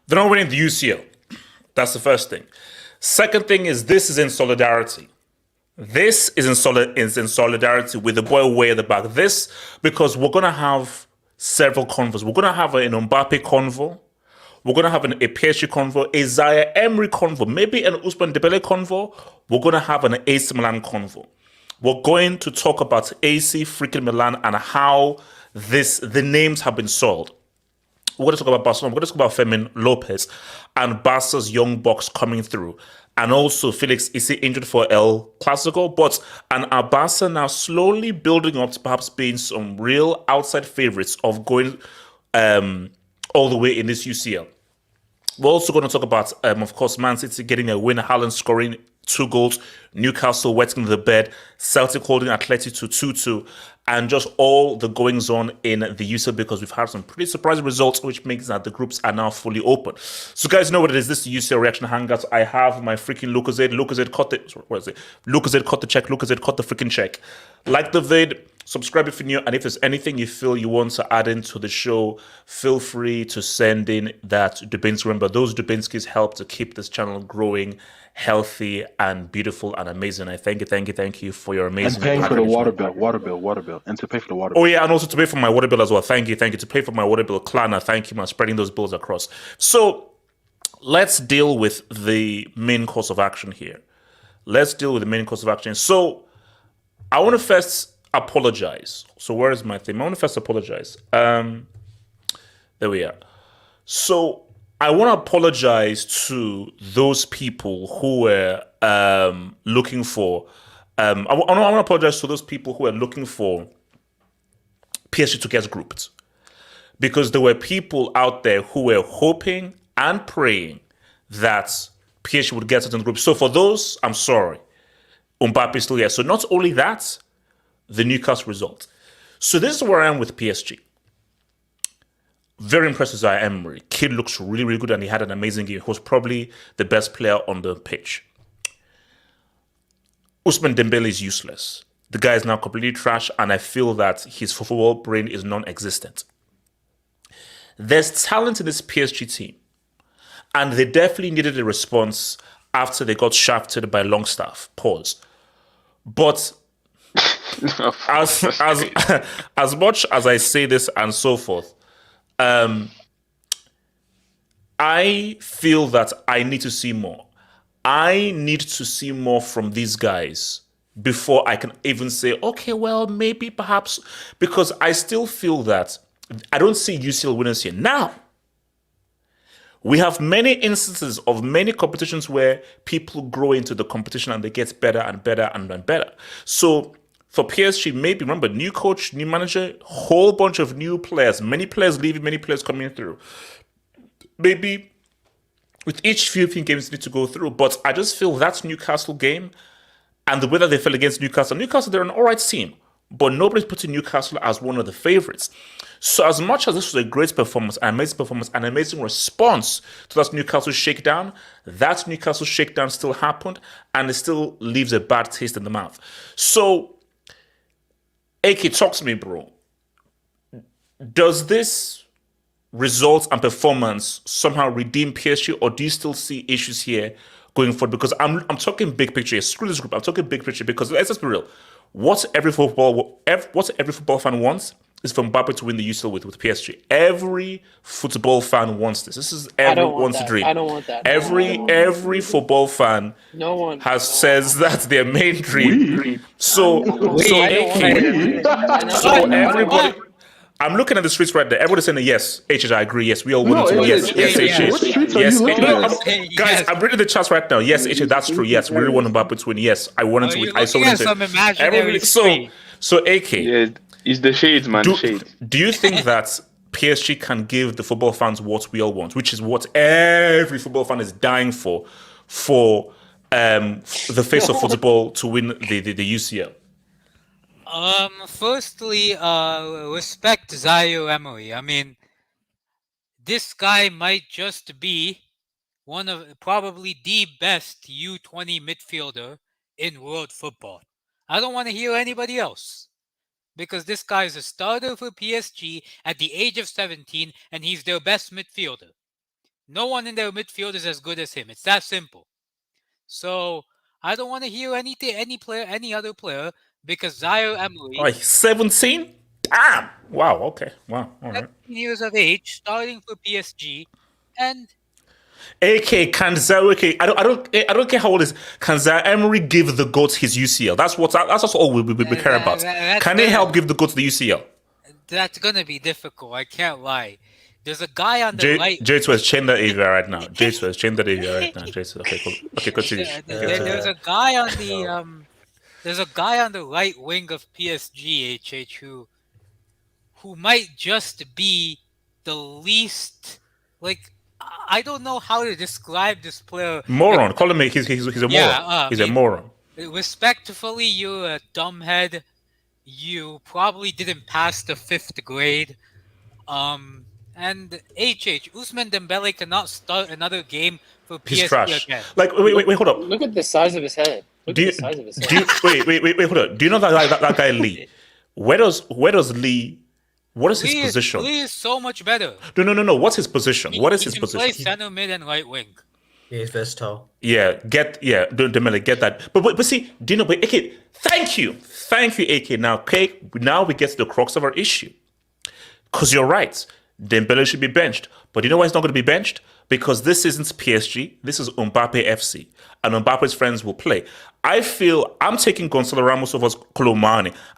They're not winning the UCL. That's the first thing. Second thing is this is in solidarity. This is in solidarity with the boy way at the back. This, because we're going to have several convos. We're going to have an Mbappe convo. We're going to have a PSG convo, a Zaire Emery convo, maybe an Ousmane Dembele convo. We're going to have an AC Milan convo. We're going to talk about AC freaking Milan and how the names have been sold. We're going to talk about Barcelona. We're going to talk about Fermin Lopez and Barca's young bucks coming through. And also Felix is injured for El Clasico, but are Barca now slowly building up to perhaps being some real outside favorites of going all the way in this UCL. We're also going to talk about, of course, Man City getting a win, Haaland scoring 2 goals, Newcastle wetting the bed, Celtic holding Atleti to 2-2, and just all the goings on in the UCL because we've had some pretty surprising results, which makes that the groups are now fully open. So, guys, know what it is. This is the UCL Reaction Hangouts. I have my freaking Lucozade caught the Lucozade caught the check. Lucozade caught the freaking check. Like the vid. Subscribe if you're new, and if there's anything you feel you want to add into the show, feel free to send in that Dubinsky. Remember, those Dubinskys help to keep this channel growing, healthy, and beautiful and amazing. I thank you for your amazing. And paying for the water bill, and to pay for the water bill. Oh yeah, and also to pay for my water bill as well. Thank you to pay for my water bill. Klarna, thank you, man, spreading those bills across. So let's deal with the main course of action here. So I want to first apologize. So where is my thing? I want to first apologize. There we are. So I want to apologize to those people who were looking for. I want to apologize to those people who were looking for PSG to get grouped, because there were people out there who were hoping and praying that PSG would get certain groups. So for those, I'm sorry. Mbappe is still here. So not only that, the Newcastle result. So this is where I am with PSG. Very impressed with Zaire Emery. Kid looks really, really good, and he had an amazing game. He was probably the best player on the pitch. Ousmane Dembele is useless. The guy is now completely trash, and I feel that his football brain is non-existent. There's talent in this PSG team, and they definitely needed a response after they got shafted by Longstaff. Pause. But as as much as I say this and so forth, I feel that I need to see more. I need to see more from these guys before I can even say, okay, well, maybe perhaps, because I still feel that I don't see UCL winners here. Now, we have many instances of many competitions where people grow into the competition and they get better and better and better. So for PSG, maybe, remember, new coach, new manager, whole bunch of new players, many players leaving, many players coming through. Maybe with each few games need to go through, but I just feel that Newcastle game and the way that they fell against Newcastle, they're an all right team, but nobody's putting Newcastle as one of the favorites. So as much as this was a great performance, an amazing response to that Newcastle shakedown still happened, and it still leaves a bad taste in the mouth. So, AK, talk to me, bro. Does this results and performance somehow redeem PSG, or do you still see issues here going forward? Because I'm talking big picture here. Screw this group. I'm talking big picture because let's just be real. What every football fan wants is for Mbappe to win the UCL with PSG. Every football fan wants this. This is everyone's dream. I don't want that. Every football fan says that's their main dream. So everybody. I'm looking at the streets right there. Everybody's saying yes. HH, I agree. Yes, we all want to. Yes, HH. Yes, guys, I'm reading the charts right now. Yes, HH, that's true. Yes, we really want Mbappe to win. Yes, I wanted to win. I saw it. So AK. Yeah, it's the shades, man. Do you think that PSG can give the football fans what we all want, which is what every football fan is dying for the face of football to win the UCL? Firstly, respect Zaire Emery. I mean, this guy might just be one of probably the best U20 midfielder in world football. I don't want to hear anybody else, because this guy is a starter for PSG at the age of 17, and he's their best midfielder. No one in their midfield is as good as him. It's that simple. So I don't want to hear any other player, because Zaire Emery, 17? Damn! Wow. Okay. Wow. All right. 17 years of age, starting for PSG, and AK, can Zaire? Okay, I don't care how old it is. Can Zaire Emery give the GOAT his UCL? That's all we care about. Can they help give the GOAT the UCL? That's gonna be difficult. I can't lie. There's a guy on the right. J2 change that AVR right now. J2 change that AVR right now. J2. Okay, cool. Okay, continue. There's a guy on the There's a guy on the right wing of PSG, HH, who might just be the least, like, I don't know how to describe this player. Moron. Call him. He's a moron. He's a moron. Respectfully, you're a dumbhead. You probably didn't pass the 5th grade. And HH, Ousmane Dembele cannot start another game for PSG. He's trash. Again. Like, wait, hold up. Look at the size of his head. Wait, hold up. Do you know that guy Lee? Where does Lee? What is his position? Lee is so much better. No. What's his position? What is his position? He can play center mid and right wing. He's versatile. Dembele, get that. But see, do you know? But AK, thank you, AK. Now we get to the crux of our issue. Because you're right, Dembele should be benched. But you know why he's not going to be benched? Because this isn't PSG, this is Mbappe FC. And Mbappe's friends will play. I feel I'm taking Gonzalo Ramos over Kolo,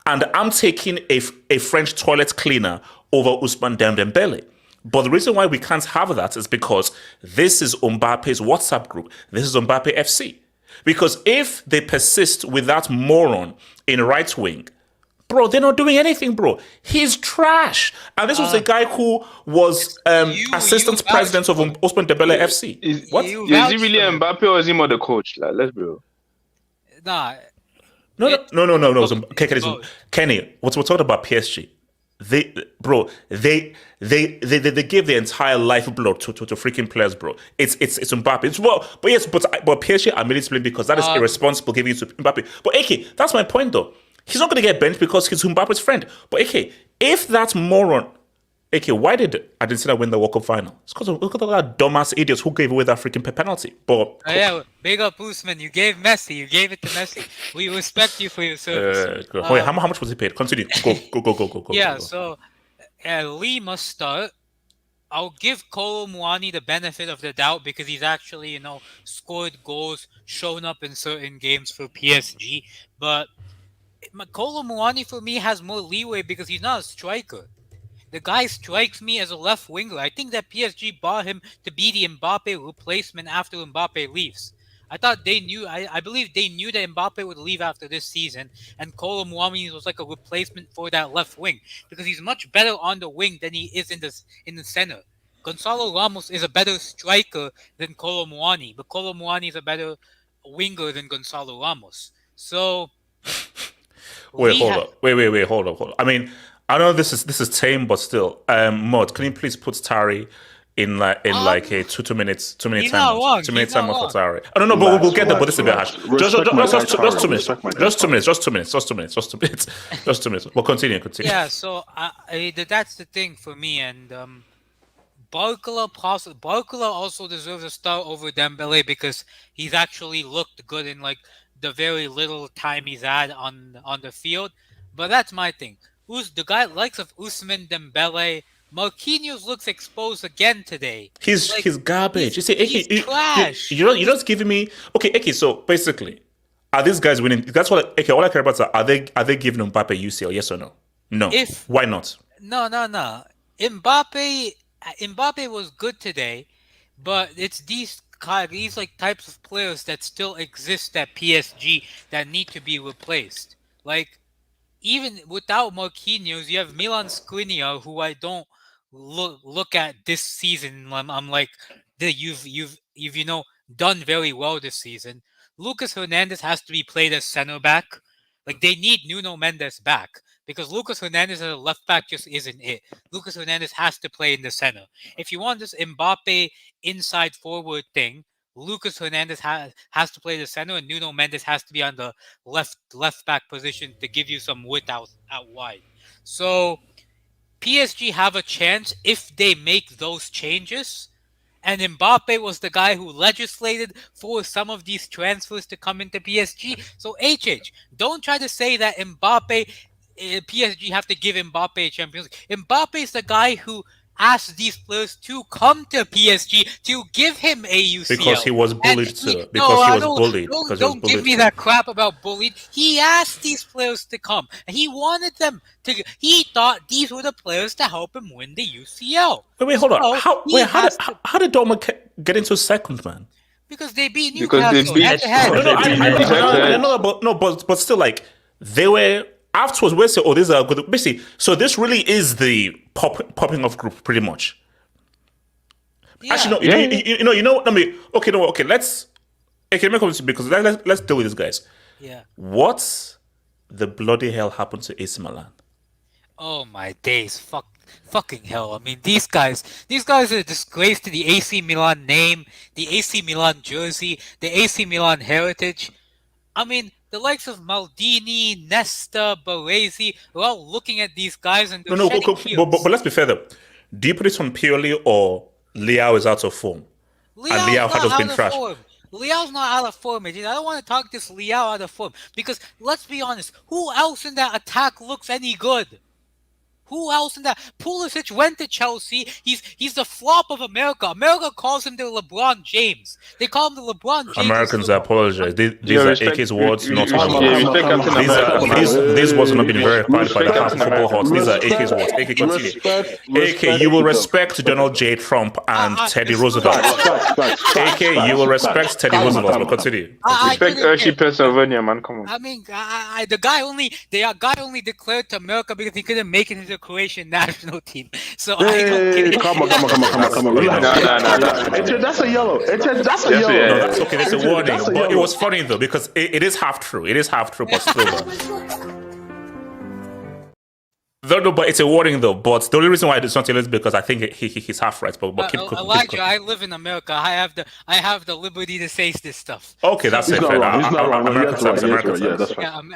and I'm taking a French toilet cleaner over Ousmane Dembele. But the reason why we can't have that is because this is Mbappe's WhatsApp group. This is Mbappe FC. Because if they persist with that moron in right wing, bro, they're not doing anything, bro. He's trash. And this was a guy who was assistant president of Ousmane Dembele FC. Is he really Mbappe, or is he more the coach? Like, let's be real. Nah. No. Kenny, we're talking about PSG. They give their entire lifeblood to freaking players, bro. It's Mbappe. But PSG are made to because that is irresponsible giving it to Mbappe. But AK, that's my point though. He's not going to get benched because he's Mbappe's friend. But AK, if that moron, Okay, why did Argentina win the World Cup final? It's because of that dumbass idiots who gave away that freaking penalty. But yeah, big up Usman. You gave Messi. You gave it to Messi. We respect you for your service. wait, how much was he paid? Continue. Go. Yeah, go. so Lee must start. I'll give Kolo Muani the benefit of the doubt because he's actually, scored goals, shown up in certain games for PSG. But Kolo Muani for me has more leeway because he's not a striker. The guy strikes me as a left winger. I think that PSG bought him to be the Mbappe replacement after Mbappe leaves. I thought they knew. I believe they knew that Mbappe would leave after this season, and Kolo Muani was like a replacement for that left wing because he's much better on the wing than he is in the center. Gonzalo Ramos is a better striker than Kolo Muani, but Kolo Muani is a better winger than Gonzalo Ramos. So wait, hold up. I mean, I know this is tame, but still, Mod, can you please put Tari in a 2 minutes time out? 2 minute time out for Tari. I don't know, but we'll get there. But this is a bit harsh. Just 2 minutes. Well, continue. Yeah, so that's the thing for me, and Barcola also deserves a start over Dembele because he's actually looked good in like the very little time he's had on the field. But that's my thing. Who's the guy likes of Ousmane Dembele? Marquinhos looks exposed again today. He's garbage. He's trash. You're just giving me okay. So basically, are these guys winning? That's what. Okay, all I care about is are they giving Mbappe UCL? Yes or no? No. Why not? No. Mbappe was good today, but it's these like types of players that still exist at PSG that need to be replaced. Like even without Marquinhos, you have Milan Skriniar, who I don't look at this season. I'm like, you've done very well this season. Lucas Hernandez has to be played as center back. Like they need Nuno Mendes back because Lucas Hernandez as a left back just isn't it. Lucas Hernandez has to play in the center. If you want this Mbappe inside forward thing, Lucas Hernandez has to play the center, and Nuno Mendes has to be on the left back position to give you some width out wide. So PSG have a chance if they make those changes. And Mbappe was the guy who legislated for some of these transfers to come into PSG. So HH, don't try to say that PSG have to give Mbappe a Champions League. Mbappe is the guy who asked these players to come to PSG to give him a UCL. Because he was bullied, sir. Don't give me that crap about bullied. He asked these players to come. And he wanted them to. He thought these were the players to help him win the UCL. Wait, hold on. How did Dortmund get into second, man? Because they beat Newcastle. Because they beat. But still, like they were. Afterwards, we say, these are good. Basically, so this really is the popping off group, pretty much. Yeah. Actually, okay. Let's because let's deal with these guys. Yeah. What the bloody hell happened to AC Milan? Oh my days, fucking hell! I mean, these guys are a disgrace to the AC Milan name, the AC Milan jersey, the AC Milan heritage. I mean, the likes of Maldini, Nesta, Baresi, we're all looking at these guys and they're but let's be fair though. Do you put it on purely or Leao is out of form? And Leao has just been trashed. Leao's not out of form, I don't want to talk this Leao out of form because let's be honest, who else in that attack looks any good? Who else in that? Pulisic went to Chelsea. He's the flop of America. America calls him the LeBron James. They call him the LeBron James. Americans, I apologize. These are AK's words, not These words have not been verified by the House of Football Hearts. These are AK's words. AK, continue. AK, you will respect Donald J. Trump and Teddy Roosevelt. AK, you will respect Teddy Roosevelt. But continue. Respect Hershey, Pennsylvania, man. Come on. I mean, the guy only declared to America because he couldn't make it into the Croatian national team. So come on. That's a yellow. That's a yellow. No, that's okay. That's a warning. But it was funny though because it is half true. It is half true, but still. No, but it's a warning though. But the only reason why I not tell is because I think he's half right. But keep Elijah, I live in America. I have the liberty to say this stuff. Okay, that's it. America tax.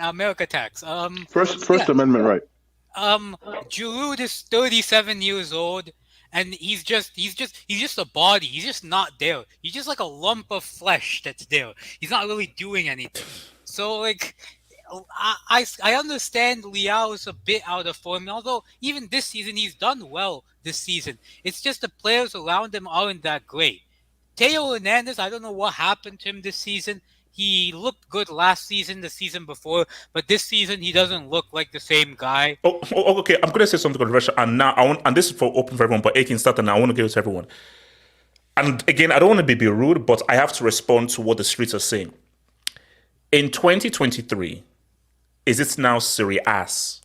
America tax. First Amendment right. Giroud is 37 years old, and he's just a body. He's just not there. He's just like a lump of flesh that's there. He's not really doing anything. So like, I understand Liao is a bit out of form. Although even this season he's done well this season. It's just the players around him aren't that great. Teo Hernandez, I don't know what happened to him this season. He looked good last season, the season before, but this season he doesn't look like the same guy. Okay. I'm gonna say something controversial, and now and this is for open for everyone. But 18 start, and I want to give it to everyone. And again, I don't want to be rude, but I have to respond to what the streets are saying. In 2023, is it now Serie ass?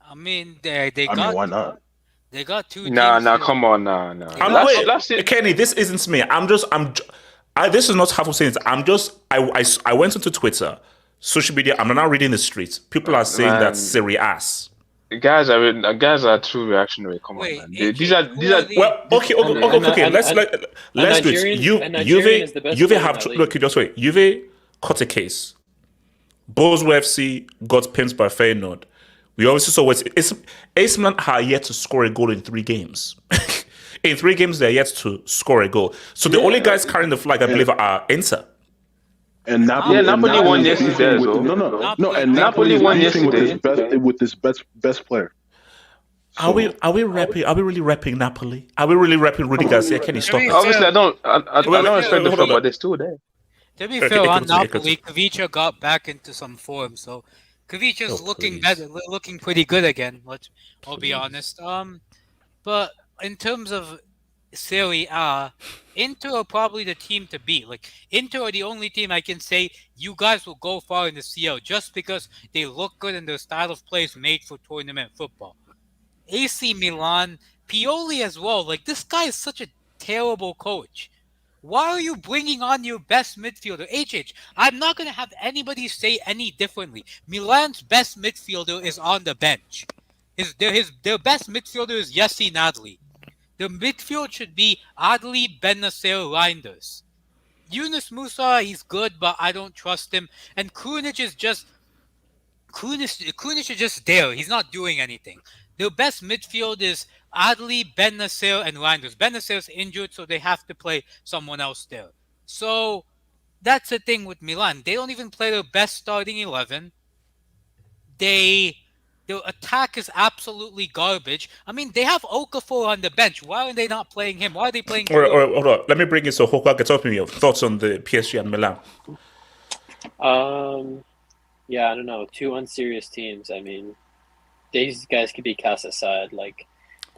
I mean, why not? They got two Nah, teams. come on, nah. Wait, Kenny, this isn't me. This is not half of saying it. I went into Twitter, social media. I'm now reading the streets. People are saying Man. that Serie ass. Guys are too reactionary. Come Wait, on, man. AJ, These are who are the- Well, okay. Let's do it. Nigerian is the best Juve player in have that to league. look. Just wait. Juve caught a case. Bozo FC got pimped by Feyenoord. We obviously saw AC Milan are yet to score a goal in 3 games. In 3 games, they're yet to score a goal. So the only guys carrying the flag, I believe, are Inter. And Napoli, Napoli won yesterday as well. No, and Napoli won yesterday with his best player. Are we really repping Napoli? Are we really repping Rudy Garcia? Can you stop it? Obviously, I don't respect the hold club, on. but they're still there. To be Okay, fair, on continue. Napoli, Kavicha got back into some form, so Kavicha's looking please. better, looking pretty good again. I'll be honest. But in terms of Serie A, Inter are probably the team to beat. Like Inter are the only team I can say you guys will go far in the CL just because they look good and their style of play is made for tournament football. AC Milan, Pioli as well. Like this guy is such a terrible coach. Why are you bringing on your best midfielder? I'm not going to have anybody say any differently. Milan's best midfielder is on the bench. Their best midfielder is Yessi Nadli. The midfield should be Adli, Benacer, Reinders. Yunus Musa, he's good, but I don't trust him. And Krunic is just there. He's not doing anything. Their best midfield is Adli, Ben Nasser, and Reinders. Ben Nasser's injured, so they have to play someone else there. So that's the thing with Milan. They don't even play their best starting 11. Their attack is absolutely garbage. I mean, they have Okafor on the bench. Why are they not playing him? Why are they playing? All right, hold on. Let me bring in so Hoka gets up with your thoughts on the PSG and Milan. Yeah, I don't know. 2 unserious teams. I mean, these guys could be cast aside. Like,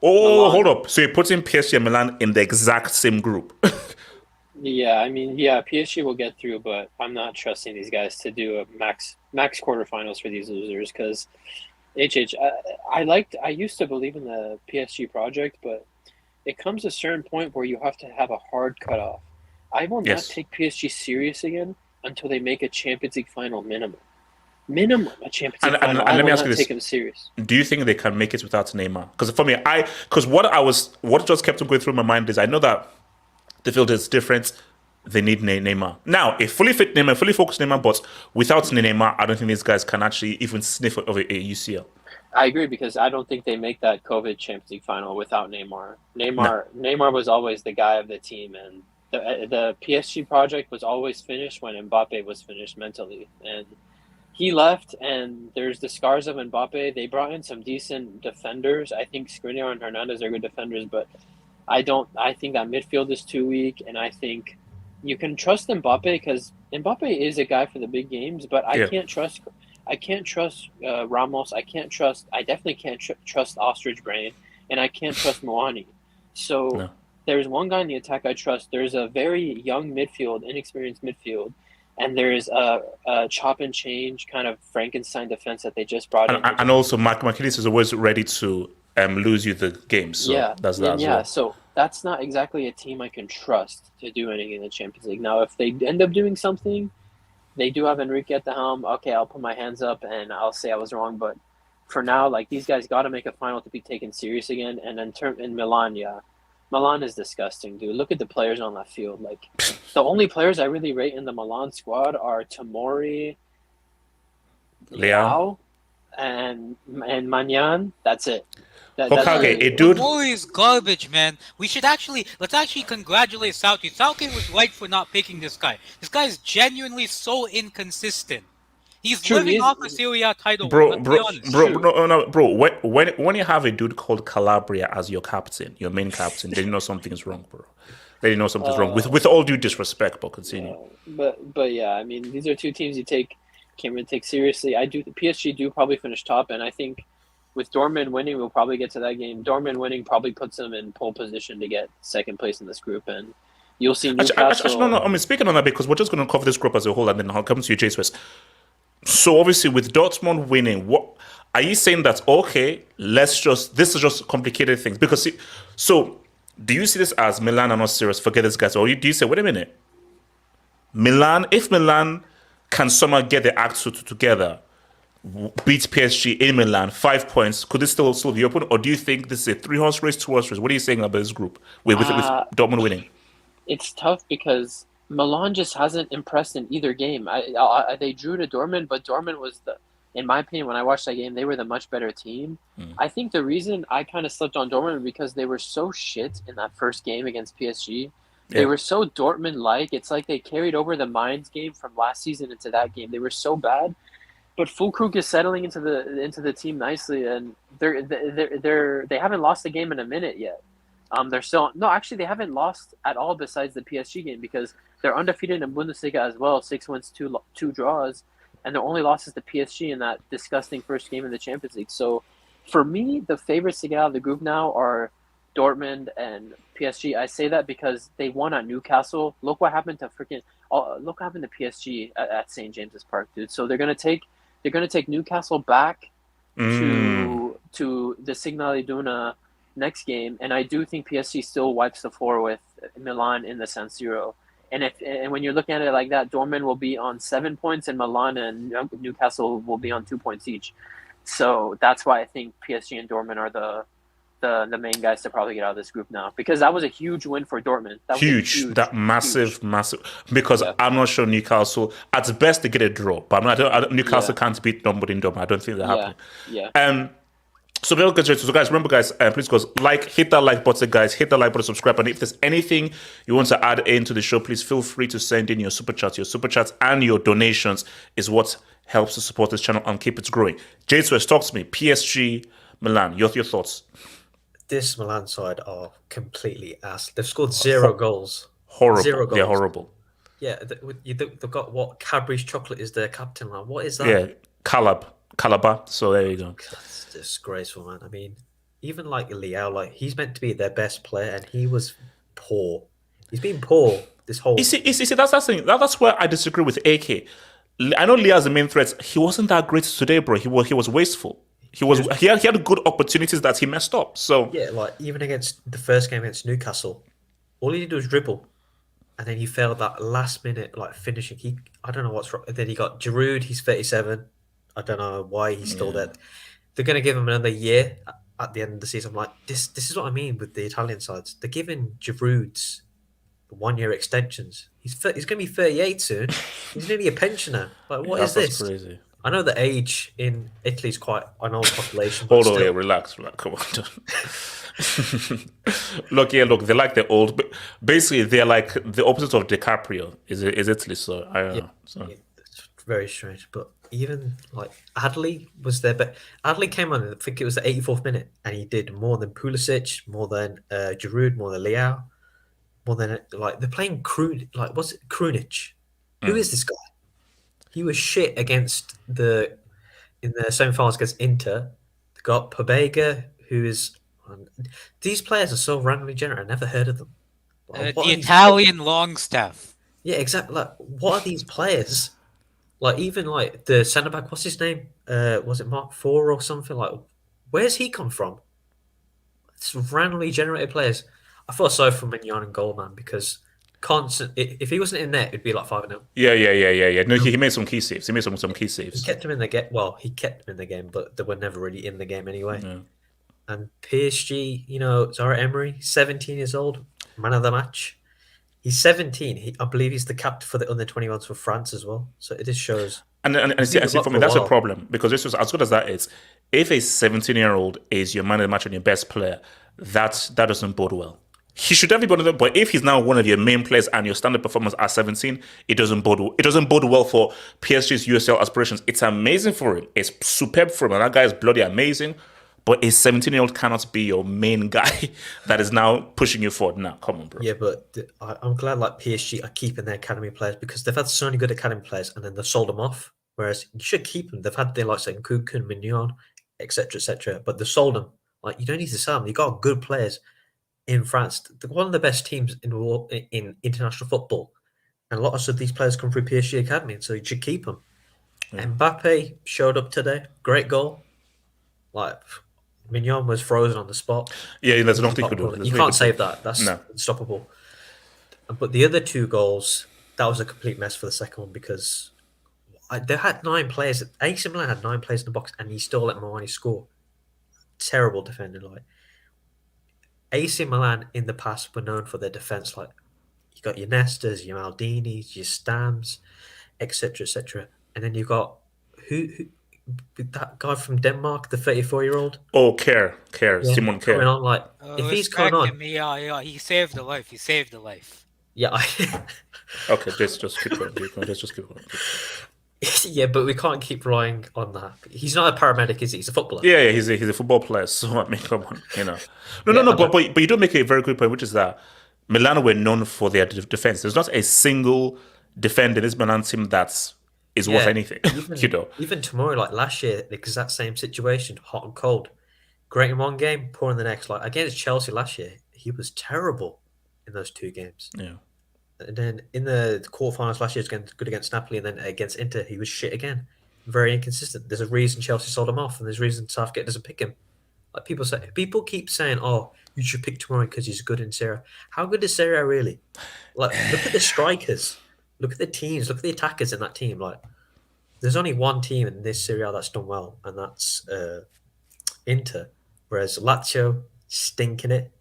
Oh, Milan. hold up. So you're putting PSG and Milan in the exact same group. yeah, I mean, yeah, PSG will get through, but I'm not trusting these guys to do a max quarterfinals for these losers because I used to believe in the PSG project, but it comes a certain point where you have to have a hard cutoff. I will not take PSG serious again until they make a Champions League final minimum. A Champions League final. And let me ask you not this: take them serious. do you think they can make it without Neymar? Because for me, what just kept going through my mind is I know that the field is different. They need Neymar now. A fully fit Neymar, fully focused Neymar, but without Neymar, I don't think these guys can actually even sniff of a UCL. I agree because I don't think they make that COVID Champions League final without Neymar. Neymar was always the guy of the team, and the PSG project was always finished when Mbappe was finished mentally, and he left. And there's the scars of Mbappe. They brought in some decent defenders. I think Skriniar and Hernandez are good defenders, but I think that midfield is too weak, and I think you can trust Mbappe because Mbappe is a guy for the big games, but I can't trust Ramos. I definitely can't trust Ostrich Brain, and I can't trust Muani. So there's one guy in the attack I trust. There's a very young inexperienced midfield, and there's a chop and change kind of Frankenstein defense that they just brought in. And also, Marquinhos is always ready to lose you the game. So that's that as well. So that's not exactly a team I can trust to do anything in the Champions League. Now, if they end up doing something, they do have Enrique at the helm. Okay, I'll put my hands up and I'll say I was wrong. But for now, like these guys got to make a final to be taken serious again. And then in Milan, Milan is disgusting, dude. Look at the players on that field. Like the only players I really rate in the Milan squad are Tomori, Leao. and Manyan. That's it. Hokage, a The dude. boy is garbage, man. Let's actually congratulate Southgate. Southgate was right for not picking this guy. This guy is genuinely so inconsistent. He's True, living he is- off a Serie A title win. Bro, Let's bro, be honest. bro, True. no, bro. When you have a dude called Calabria as your captain, your main captain, then you know something's wrong, bro. Then you know something's wrong. With all due disrespect, but continue. But yeah, I mean, these are two teams you can't really take seriously. The PSG do probably finish top, and I think with Dortmund winning, we'll probably get to that game. Dortmund winning probably puts them in pole position to get second place in this group, and you'll see Newcastle. Actually, no. I mean, speaking on that, because we're just going to cover this group as a whole, and then I'll come to you, Jace West. So obviously, with Dortmund winning, what are you saying that okay? This is just complicated things because so do you see this as Milan are not serious? Forget this guys, or do you say wait a minute? If Milan can somehow get the act together, beat PSG in Milan, 5 points, could it still be open? Or do you think this is a 3-horse race, 2-horse race? What are you saying about this group with Dortmund winning? It's tough because Milan just hasn't impressed in either game. They drew to Dortmund, but Dortmund was in my opinion, when I watched that game, they were the much better team. I think the reason I kind of slipped on Dortmund because they were so shit in that first game against PSG. They were so Dortmund-like. It's like they carried over the Mainz game from last season into that game. They were so bad. But Füllkrug is settling into the team nicely, and they haven't lost a game in a minute yet. They haven't lost at all besides the PSG game because they're undefeated in Bundesliga as well, 6 wins, two draws, and their only loss is to PSG in that disgusting first game in the Champions League. So, for me, the favorites to get out of the group now are Dortmund and PSG. I say that because they won at Newcastle. Look what happened to PSG at St. James's Park, dude. So they're gonna take Newcastle back to the Signal Iduna next game, and I do think PSG still wipes the floor with Milan in the San Siro. And when you're looking at it like that, Dortmund will be on 7 points, and Milan and Newcastle will be on 2 points each. So that's why I think PSG and Dortmund are the main guys to probably get out of this group now, because that was a huge win for Dortmund. Massive. Because I'm not sure Newcastle at best they get a draw, but Newcastle can't beat nobody in Dortmund. I don't think that happened. Yeah. So guys, remember guys, please guys, hit that like button, guys, hit that like button, subscribe, and if there's anything you want to add into the show, please feel free to send in your super chats. Your super chats and your donations is what helps to support this channel and keep it growing. Jace West, talk to me. PSG, Milan, your thoughts. This Milan side are completely ass. They've scored 0 goals. Horrible. 0 goals. They're horrible. Yeah, they've got what? Cadbury's chocolate is their captain line. What is that? Yeah, Calabar. So there you go. That's disgraceful, man. I mean, even like Leao, he's meant to be their best player, and he was poor. He's been poor this whole. You see, that's the thing. That's where I disagree with AK. I know Lea's the main threat. He wasn't that great today, bro. He was wasteful. He had good opportunities that he messed up. So yeah, even against the first game against Newcastle, all he did was dribble, and then he failed that last minute finishing. I don't know what's wrong. Then he got Giroud. He's 37. I don't know why he's still there. They're going to give him another year at the end of the season. I'm like, this is what I mean with the Italian sides. They're giving Giroud's 1-year extensions. He's going to be 38 soon. He's nearly a pensioner. What is this? That's crazy. I know the age in Italy is quite an old population. Hold on, relax. Come on. Look, they like the old. But basically, they're like the opposite of DiCaprio. Is Italy? So I don't know. So. It's very strange. But even Adley was there, but Adley came on. I think it was the 84th minute, and he did more than Pulisic, more than Giroud, more than Leao, more than they're playing what's it? Krunic? Who is this guy? He was shit in the semi-finals against Inter. They got Pobega, who is. These players are so randomly generated. I never heard of them. The Italian Longstaff. Yeah, exactly. What are these players? Even the centre back. What's his name? Was it Mark IV or something? Where's he come from? It's randomly generated players. I feel sorry for Mignon and goal, man, because. If he wasn't in there, it'd be 5-0. Yeah. No, he made some key saves. He made some key saves. He kept him in the game. Well, he kept him in the game, but they were never really in the game anyway. Yeah. And PSG, Zara Emery, 17 years old, man of the match. He's 17. I believe he's the captain for the under-21s for France as well. So it just shows. And see, for me, that's a problem because this was as good as that is. If a 17-year-old is your man of the match and your best player, that doesn't bode well. He should definitely be one of them, but if he's now one of your main players and your standard performance at 17, it doesn't bode well for PSG's USL aspirations. It's amazing for him. It's superb for him. And that guy is bloody amazing. But a 17-year-old cannot be your main guy that is now pushing you forward. Now, come on, bro. Yeah, but I'm glad like PSG are keeping their academy players because they've had so many good academy players and then they've sold them off. Whereas you should keep them. They've had their like saying Kukun, Mignon, etc., etc. But they've sold them. Like you don't need to sell them. You got good players in France. They're one of the best teams in international football, and a lot of these players come through PSG academy, so you should keep them. Yeah. Mbappe showed up today. Great goal. Like Mignon was frozen on the spot. Yeah, there's nothing you could do. You can't save that. That's unstoppable. But the other two goals, that was a complete mess for the second one because they had 9 players. AC Milan had 9 players in the box, and he still let Muani score. Terrible defending. Like AC Milan in the past were known for their defense. Like you got your Nestas, your Maldinis, your Stams, etc., etc. And then you got who that guy from Denmark, the 34-year-old. Oh, Kjær, Simon Kjær. Coming on, like if he's coming on, yeah, he saved the life. He saved the life. Yeah. Okay, let's just keep going. Let's just keep going. Yeah, but we can't keep relying on that. He's not a paramedic, is he? He's a footballer. Yeah, he's a football player. So I mean, come on, No. But you do make a very good point, which is that Milan were known for their defense. There's not a single defender in this Milan team that's worth anything. Even tomorrow, like last year, the exact same situation, hot and cold. Great in one game, poor in the next. Like against Chelsea last year, he was terrible in those 2 games. Yeah. And then in the quarterfinals last year, he was good against Napoli, and then against Inter, he was shit again. Very inconsistent. There's a reason Chelsea sold him off, and there's a reason Southgate doesn't pick him. Like people keep saying, "Oh, you should pick Tomori because he's good in Serie." How good is Serie really? Like, look at the strikers, look at the teams, look at the attackers in that team. Like, there's only one team in this Serie that's done well, and that's Inter. Whereas Lazio stinking it.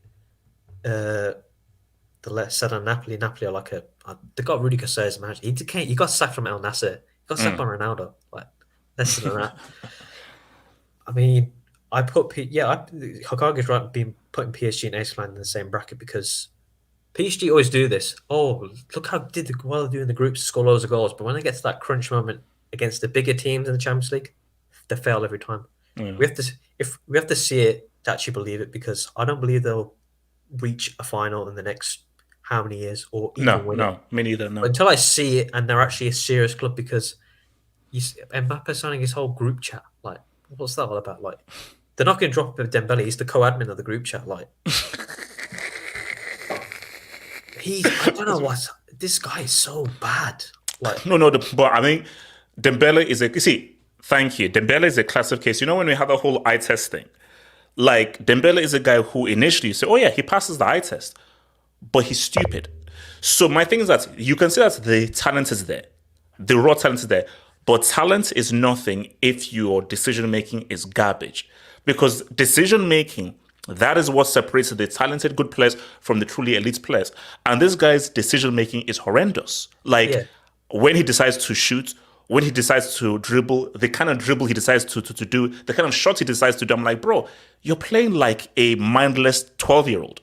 The less said on Napoli are like they got Rudy Garcia as a manager. He got sacked from El Nasser. He got sacked by Ronaldo. Like less than that. I mean, Hakage's right being putting PSG and AC Milan in the same bracket because PSG always do this. Oh, look how well they do in the groups, score loads of goals. But when they get to that crunch moment against the bigger teams in the Champions League, they fail every time. We have to see it to actually believe it because I don't believe they'll reach a final in the next how many years or even win it. Me neither. No, until I see it and they're actually a serious club because Mbappe signing his whole group chat. Like, what's that all about? Like, they're not going to drop Dembele. He's the co-admin of the group chat. Like, I don't know what this guy is so bad. Like, but I mean, Dembele is thank you. Dembele is a classic case. You know when we had the whole eye test thing, like Dembele is a guy who initially you say, oh yeah, he passes the eye test. But he's stupid. So my thing is that you can say that the talent is there. The raw talent is there. But talent is nothing if your decision-making is garbage. Because decision-making, that is what separates the talented good players from the truly elite players. And this guy's decision-making is horrendous. Like, when he decides to shoot, when he decides to dribble, the kind of dribble he decides to do, the kind of shots he decides to do, I'm like, bro, you're playing like a mindless 12-year-old.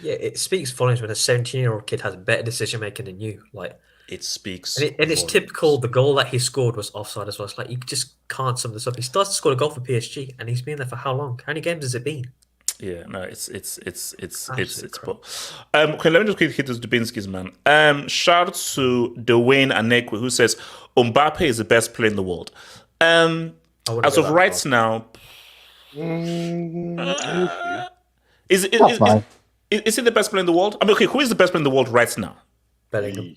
Yeah, it speaks volumes when a 17-year-old kid has better decision making than you. Like it speaks, and it's typical. The goal that he scored was offside as well. It's like you just can't sum this up. He starts to score a goal for PSG, and he's been there for how long? How many games has it been? Yeah, no, it's poor. Okay, let me just quickly hit this Dubinsky's man. Shout out to Dwayne Anekwe who says Mbappe is the best player in the world. As of right now, is he the best player in the world? I mean, okay, who is the best player in the world right now? Bellingham.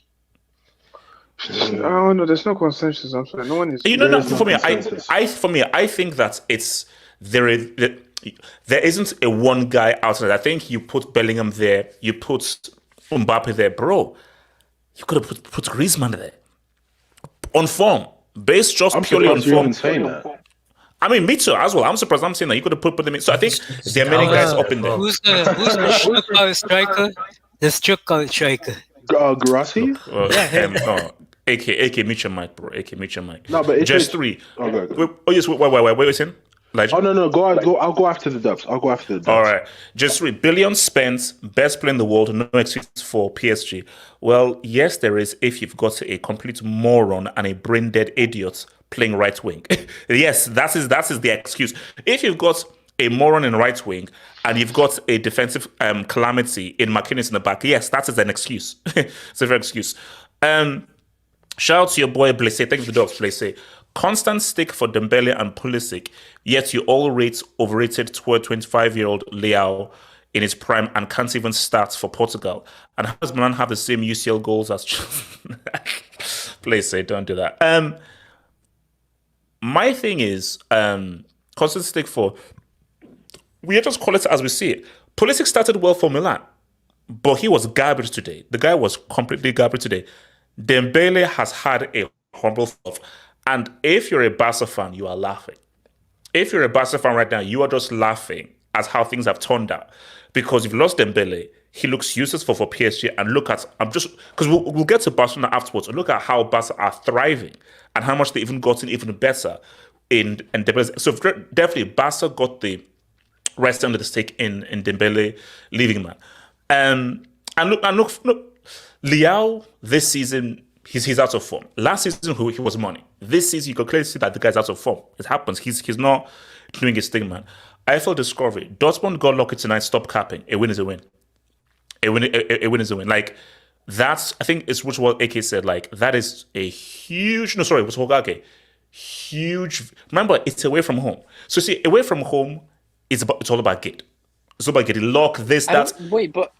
Oh no, there's no consensus. I'm sorry, no one is. For me, I think that there isn't a one guy out there. I think you put Bellingham there, you put Mbappe there, bro. You could have put Griezmann there on form, based just purely on form. I mean, me too, as well. I'm surprised I'm saying that. You could have put them in. So I think there are many guys up in there. Who's the Stuttgart striker? The Stuttgart striker. Grassi? AK, mute your mic, bro. AK, mute your mic. No, but just three. Oh, go. Yes, wait, what were you saying? Elijah? Oh no, go. I'll go after the Dubs. All right. Just 3 billion spent, best player in the world, no excuse for PSG. Well, yes, there is if you've got a complete moron and a brain dead idiot playing right wing. Yes, that is the excuse. If you've got a moron in right wing and you've got a defensive calamity in McInnes in the back, yes, that is an excuse. It's a very excuse. Shout out to your boy Blesse. Thank you for the dogs, Blesse. Constant stick for Dembele and Pulisic, yet you all rate overrated 25-year-old Leao in his prime and can't even start for Portugal. And how does Milan have the same UCL goals as Blesse? Don't do that. My thing is, constant stick for, we just call it as we see it. Pulisic started well for Milan, but he was garbage today. The guy was completely garbage today. Dembele has had a humble flop. And if you're a Barca fan, you are laughing. If you're a Barca fan right now, you are just laughing at how things have turned out. Because you've lost Dembele, he looks useless for PSG. And look at, because we'll get to Barcelona afterwards, and look at how Barca are thriving and how much they've even gotten even better in Dembele. So definitely, Barca got the rest under the stake in Dembele leaving, man. And look, Leao this season, he's out of form. Last season, he was money. This season, you can clearly see that the guy's out of form. It happens. He's not doing his thing, man. Eiffel discovery. Dortmund got lucky tonight. Stop capping. A win is a win. A win is a win. Like, that's, I think it's what AK said. Like, that is a huge, no, sorry, it was Hogage. Huge. Remember, it's away from home. So, see, away from home, it's all about gate. It's all about getting lock, this, that. Wait, but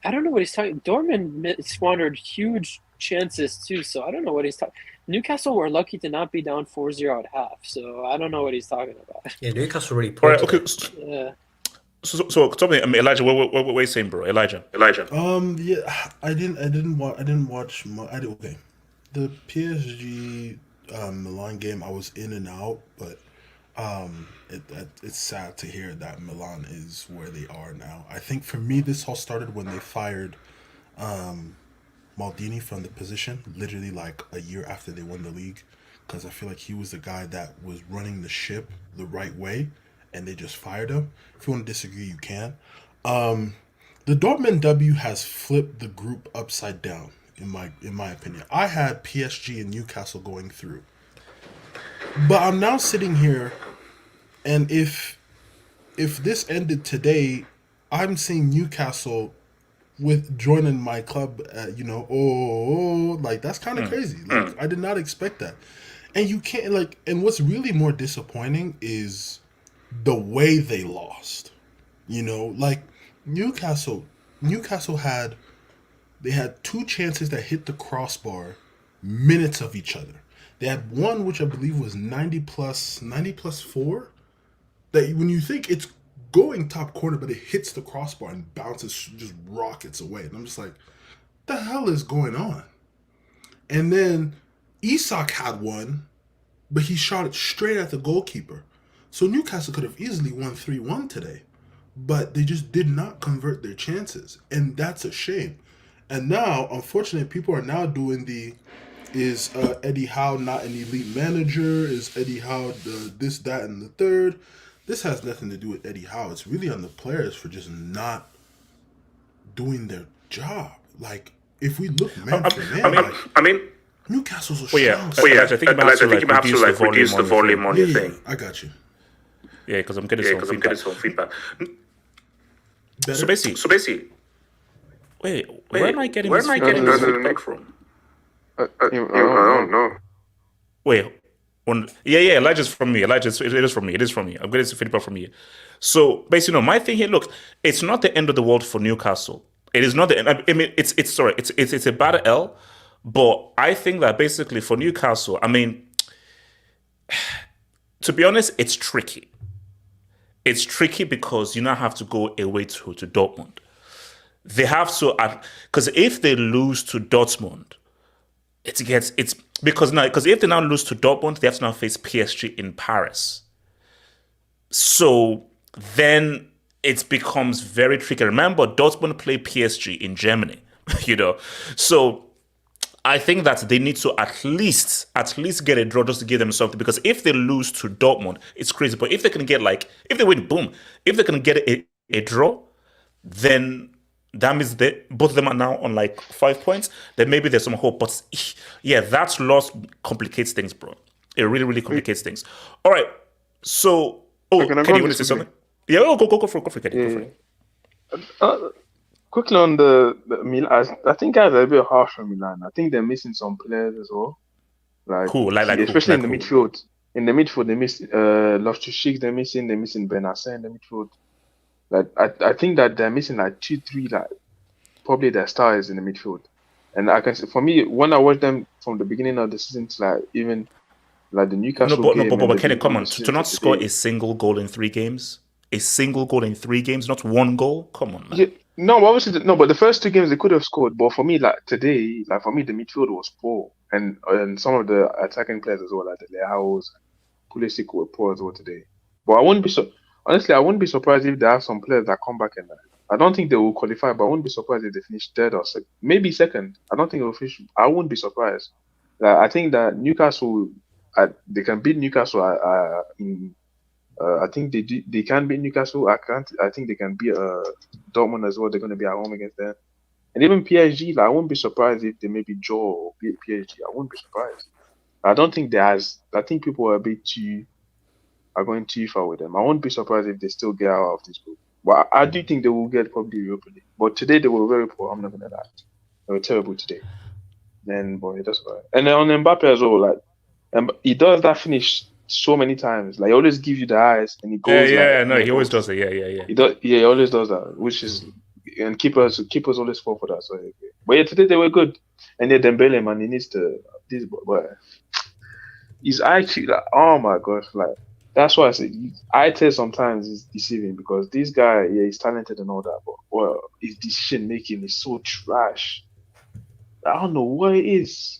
I don't know what he's talking. Dortmund squandered huge chances too, so I don't know what he's talking. Newcastle were lucky to not be down 4-0 at half, so I don't know what he's talking about. Yeah, Newcastle really poor. All right, okay. Yeah. So tell me, Elijah, what are you saying, bro? Elijah. Yeah, I didn't watch. Okay, the PSG Milan game, I was in and out, but it's sad to hear that Milan is where they are now. I think for me, this all started when they fired Maldini from the position, literally like a year after they won the league, because I feel like he was the guy that was running the ship the right way, and they just fired him. If you want to disagree, you can. The Dortmund W has flipped the group upside down, in my opinion. I had PSG and Newcastle going through, but I'm now sitting here, and if this ended today, I'm seeing Newcastle with joining my club, like that's kind of crazy. Like I did not expect that, and you can't and what's really more disappointing is the way they lost. Like Newcastle had 2 chances that hit the crossbar minutes of each other. They had one which I believe was 90 plus 4. That when you think it's going top corner, but it hits the crossbar and bounces, just rockets away. And I'm just like, what the hell is going on? And then Isak had one, but he shot it straight at the goalkeeper. So Newcastle could have easily won 3-1 today, but they just did not convert their chances. And that's a shame. And now, unfortunately, people are now doing is Eddie Howe not an elite manager? Is Eddie Howe this, that, and the third? This has nothing to do with Eddie Howe. It's really on the players for just not doing their job. Like, if we look man for man, Newcastle's a strong I think you have to reduce the volume on your thing. I got you. Yeah, because I'm getting some feedback. So basically, wait, where am I getting this feedback from? I don't know. Wait. Elijah's from me. It is from me. I'm getting some feedback from you. So basically, no, my thing here, look, it's not the end of the world for Newcastle. It is not the end. I mean, it's a bad L, but I think that basically for Newcastle, I mean, to be honest, it's tricky. It's tricky because you now have to go away to Dortmund. They have to, because if they lose to Dortmund, because if they now lose to Dortmund, they have to now face PSG in Paris. So then it becomes very tricky. Remember, Dortmund play PSG in Germany, So I think that they need to at least get a draw just to give them something. Because if they lose to Dortmund, it's crazy. But if they can get if they win, boom. If they can get a draw, then that means both of them are now on 5 points. Then maybe there's some hope. But yeah, that loss complicates things, bro. It really, really complicates things. All right. So, Can I Kenny, go you want to say something? Yeah, go for it, Kenny. Go for it. Quickly on the Milan, I think guys are a bit harsh on Milan. I think they're missing some players as well. Cool, especially in the cool. midfield. In the midfield, they miss Loftus-Cheek. They're missing Benacer in the midfield. I think that they're missing 2-3 probably their stars in the midfield. And I can say, for me, when I watched them from the beginning of the season to even the Newcastle game. But Kenny, come on, to not score a single goal in 3 games, not one goal. Come on, man. Yeah, no, obviously, no. But the first 2 games they could have scored. But for me, today, for me, the midfield was poor, and some of the attacking players as well, like the Leaos, Pulisic were poor as well today. But I wouldn't be surprised if there are some players that come back in that. I don't think they will qualify, but I wouldn't be surprised if they finish third or maybe second. I don't think they'll finish. I wouldn't be surprised. I think that Newcastle, they can beat Newcastle. I think they can beat Newcastle. I think they can beat Dortmund as well. They're going to be at home against them. And even PSG, I wouldn't be surprised if they maybe draw or beat PSG. I wouldn't be surprised. I don't think I think people are going too far with them. I won't be surprised if they still get out of this group. But I do think they will get probably Europa League. But today they were very poor. I'm not gonna lie. They were terrible today. Then boy, that's right. And then on Mbappe as well, he does that finish so many times. He always gives you the eyes and he goes. He always does it. Yeah. He does. Yeah, he always does that, which is and keepers always fall for that. So, but yeah, today they were good. And then Dembele, man, he needs to. This boy, he's actually oh my gosh, that's why I say eye test sometimes is deceiving because this guy, he's talented and all that, but his decision making is so trash. I don't know what it is.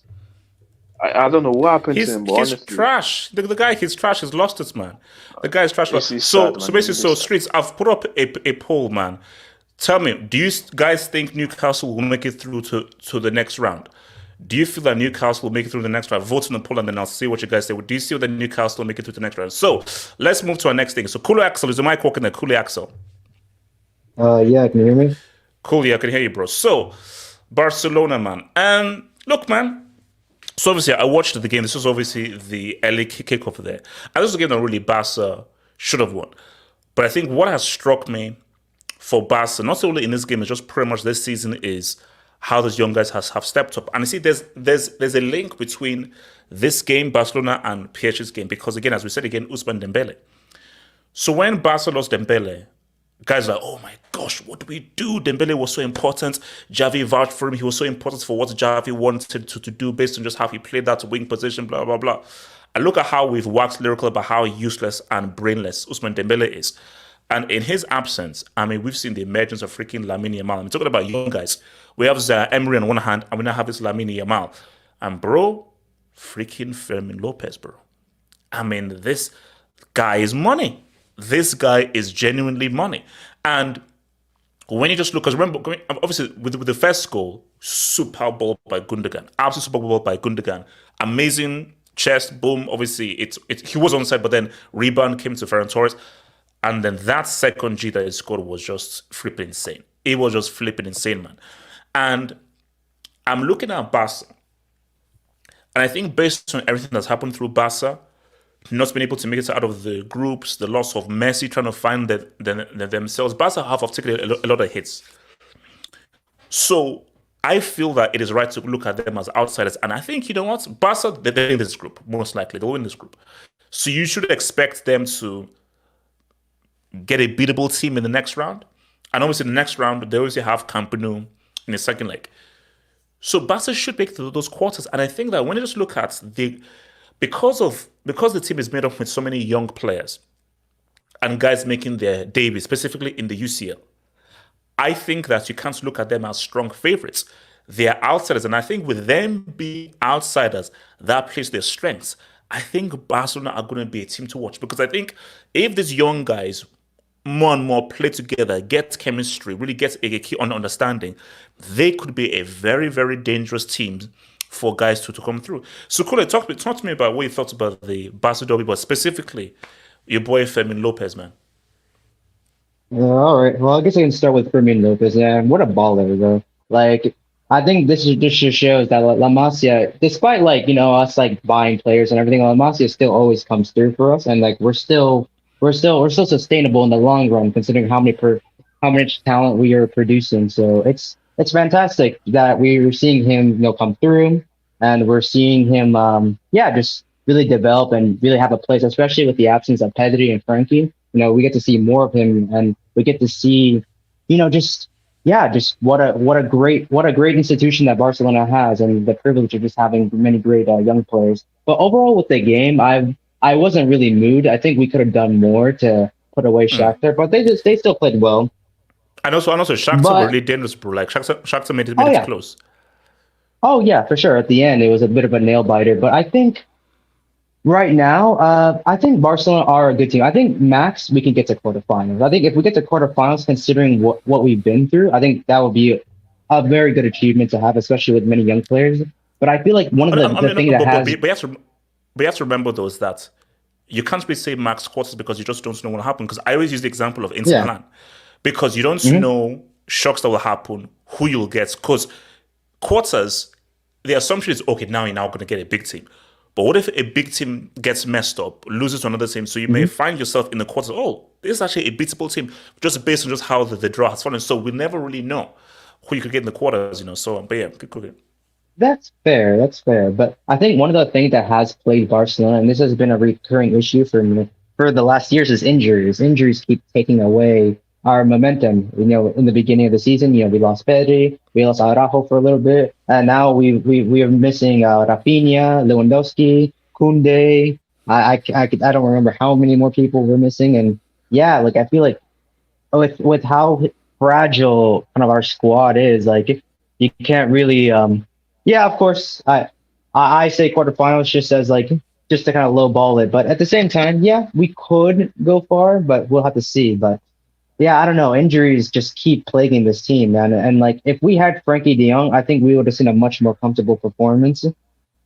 I don't know what happened to him. But he's honestly, trash. The guy, he's trash. He's lost it, man. The guy is trash. So basically, Streets, I've put up a poll, man. Tell me, do you guys think Newcastle will make it through to the next round? Do you feel that Newcastle will make it through the next round? Vote in the poll and then I'll see what you guys say. Do you feel that Newcastle will make it through the next round? So let's move to our next thing. So Kolo Axel, is the mic working there? Kolo Axel. Yeah, can you hear me? Cool, yeah, I can hear you, bro. So Barcelona, man. Look, man. So obviously I watched the game. This was obviously the early kickoff there. And this was a game that really Barca should have won. But I think what has struck me for Barca, not only in this game, it's just pretty much this season, is how those young guys have stepped up. And you see, there's a link between this game, Barcelona, and PSG's game. Because again, as we said again, Ousmane Dembele. So when Barca lost Dembele, guys are like, oh my gosh, what do we do? Dembele was so important. Xavi vouched for him. He was so important for what Xavi wanted to do based on just how he played that wing position, blah, blah, blah. And look at how we've waxed lyrical about how useless and brainless Ousmane Dembele is. And in his absence, we've seen the emergence of freaking Lamine Yamal. I'm talking about young guys. We have Emery on one hand, and we now have this Lamine Yamal. And bro, freaking Fermin Lopez, bro. This guy is money. This guy is genuinely money. And when you just look, because remember, obviously, with the first goal, super ball by Gundogan. Absolute super ball by Gundogan. Amazing chest, boom. Obviously, he was onside, but then rebound came to Ferran Torres. And then that second G that he scored was just flipping insane. It was just flipping insane, man. And I'm looking at Barca. And I think based on everything that's happened through Barca, not being able to make it out of the groups, the loss of Messi, trying to find themselves, Barca have taken a lot of hits. So I feel that it is right to look at them as outsiders. And I think, you know what? Barca, they're in this group, most likely. They'll win this group. So you should expect them to get a beatable team in the next round. And obviously in the next round, they obviously have Camp Nou in the second leg. So Barca should make those quarters. And I think that when you just look at because the team is made up with so many young players and guys making their debut, specifically in the UCL, I think that you can't look at them as strong favorites. They are outsiders. And I think with them being outsiders, that plays their strengths. I think Barcelona are going to be a team to watch because I think if these young guys more and more play together, get chemistry, really get a key on understanding, they could be a very, very dangerous team for guys to come through. So, Kolo, talk to me about what you thought about the Barca derby, but specifically your boy Fermin Lopez, man. All right. Well, I guess I can start with Fermin Lopez. Yeah, what a baller, though. Like, I think this just shows that La Masia, despite like us like buying players and everything, La Masia still always comes through for us, and like we're still sustainable in the long run, considering how much talent we are producing. So it's fantastic that we're seeing him come through, and we're seeing him just really develop and really have a place, especially with the absence of Pedri and Frankie. We get to see more of him, and we get to see, just what a great institution that Barcelona has, and the privilege of just having many great young players. But overall, with the game, I wasn't really moved. I think we could have done more to put away Shakhtar, but they still played well. And also Shakhtar were really dangerous, bro. Like Shakhtar made it close. Oh yeah, for sure. At the end, it was a bit of a nail biter, but I think right now, I think Barcelona are a good team. I think max we can get to quarterfinals. I think if we get to quarterfinals, considering what we've been through, I think that would be a very good achievement to have, especially with many young players. But I feel like one of the things that has. But you have to remember, though, is that you can't really say max quarters because you just don't know what will happen. Because I always use the example of Inter Milan. Because you don't know shocks that will happen, who you'll get. Because quarters, the assumption is, okay, now you're now going to get a big team. But what if a big team gets messed up, loses to another team? So you may find yourself in the quarters, this is actually a beatable team, just based on just how the draw has fallen. So we never really know who you could get in the quarters, So, but yeah, good cooking. That's fair. That's fair. But I think one of the things that has plagued Barcelona, and this has been a recurring issue for the last years, is injuries. Injuries keep taking away our momentum. In the beginning of the season, we lost Pedri, we lost Araujo for a little bit, and now we are missing Rafinha, Lewandowski, Koundé. I don't remember how many more people we're missing, and I feel like with how fragile kind of our squad is, like you can't really of course I say quarterfinals just as just to kind of lowball it, but at the same time, we could go far, but we'll have to see. But I don't know. Injuries just keep plaguing this team, man. And if we had Frankie De Jong, I think we would have seen a much more comfortable performance.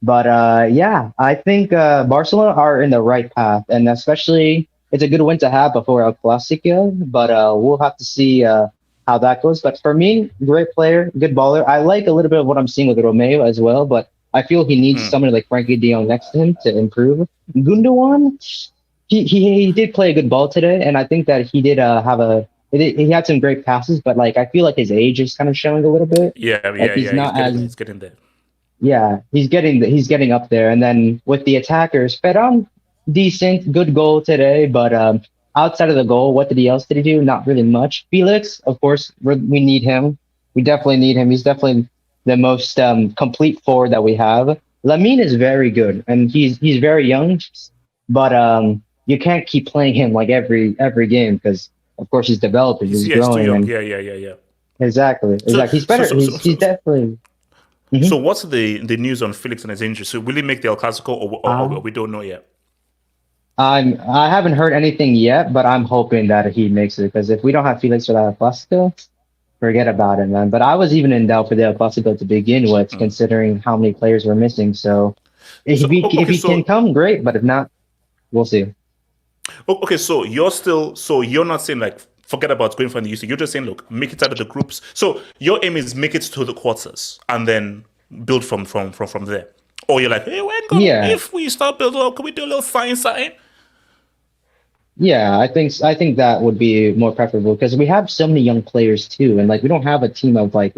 But I think Barcelona are in the right path, and especially it's a good win to have before El Clasico. But we'll have to see how that goes. But for me, great player, good baller. I like a little bit of what I'm seeing with Romeo as well, but I feel he needs somebody like Frankie De Jong next to him to improve. Gundogan, he did play a good ball today, and I think that he did he had some great passes, but I feel like his age is kind of showing a little bit. He's getting there. Yeah, he's getting up there. And then with the attackers, Ferran, decent, good goal today, but outside of the goal, what else did he do? Not really much. Felix, of course, we need him. We definitely need him. He's definitely the most complete forward that we have. Lamine is very good, and he's very young, but you can't keep playing him every game because, of course, he's developing, he's growing. Yeah. Exactly. He's better. He's definitely. So what's the news on Felix and his injury? So will he make the El Clasico, or we don't know yet? I haven't heard anything yet, but I'm hoping that he makes it, because if we don't have Felix for that El Clasico, forget about it, man. But I was even in doubt for the El Clasico to begin with, considering how many players were missing. So if he can come, great. But if not, we'll see. Okay, so you're not saying forget about going for the UC. You're just saying, look, make it out of the groups. So your aim is make it to the quarters and then build from there. Or you're like, hey, if we start building up, can we do a little science? Yeah, I think that would be more preferable, because we have so many young players too, and we don't have a team of not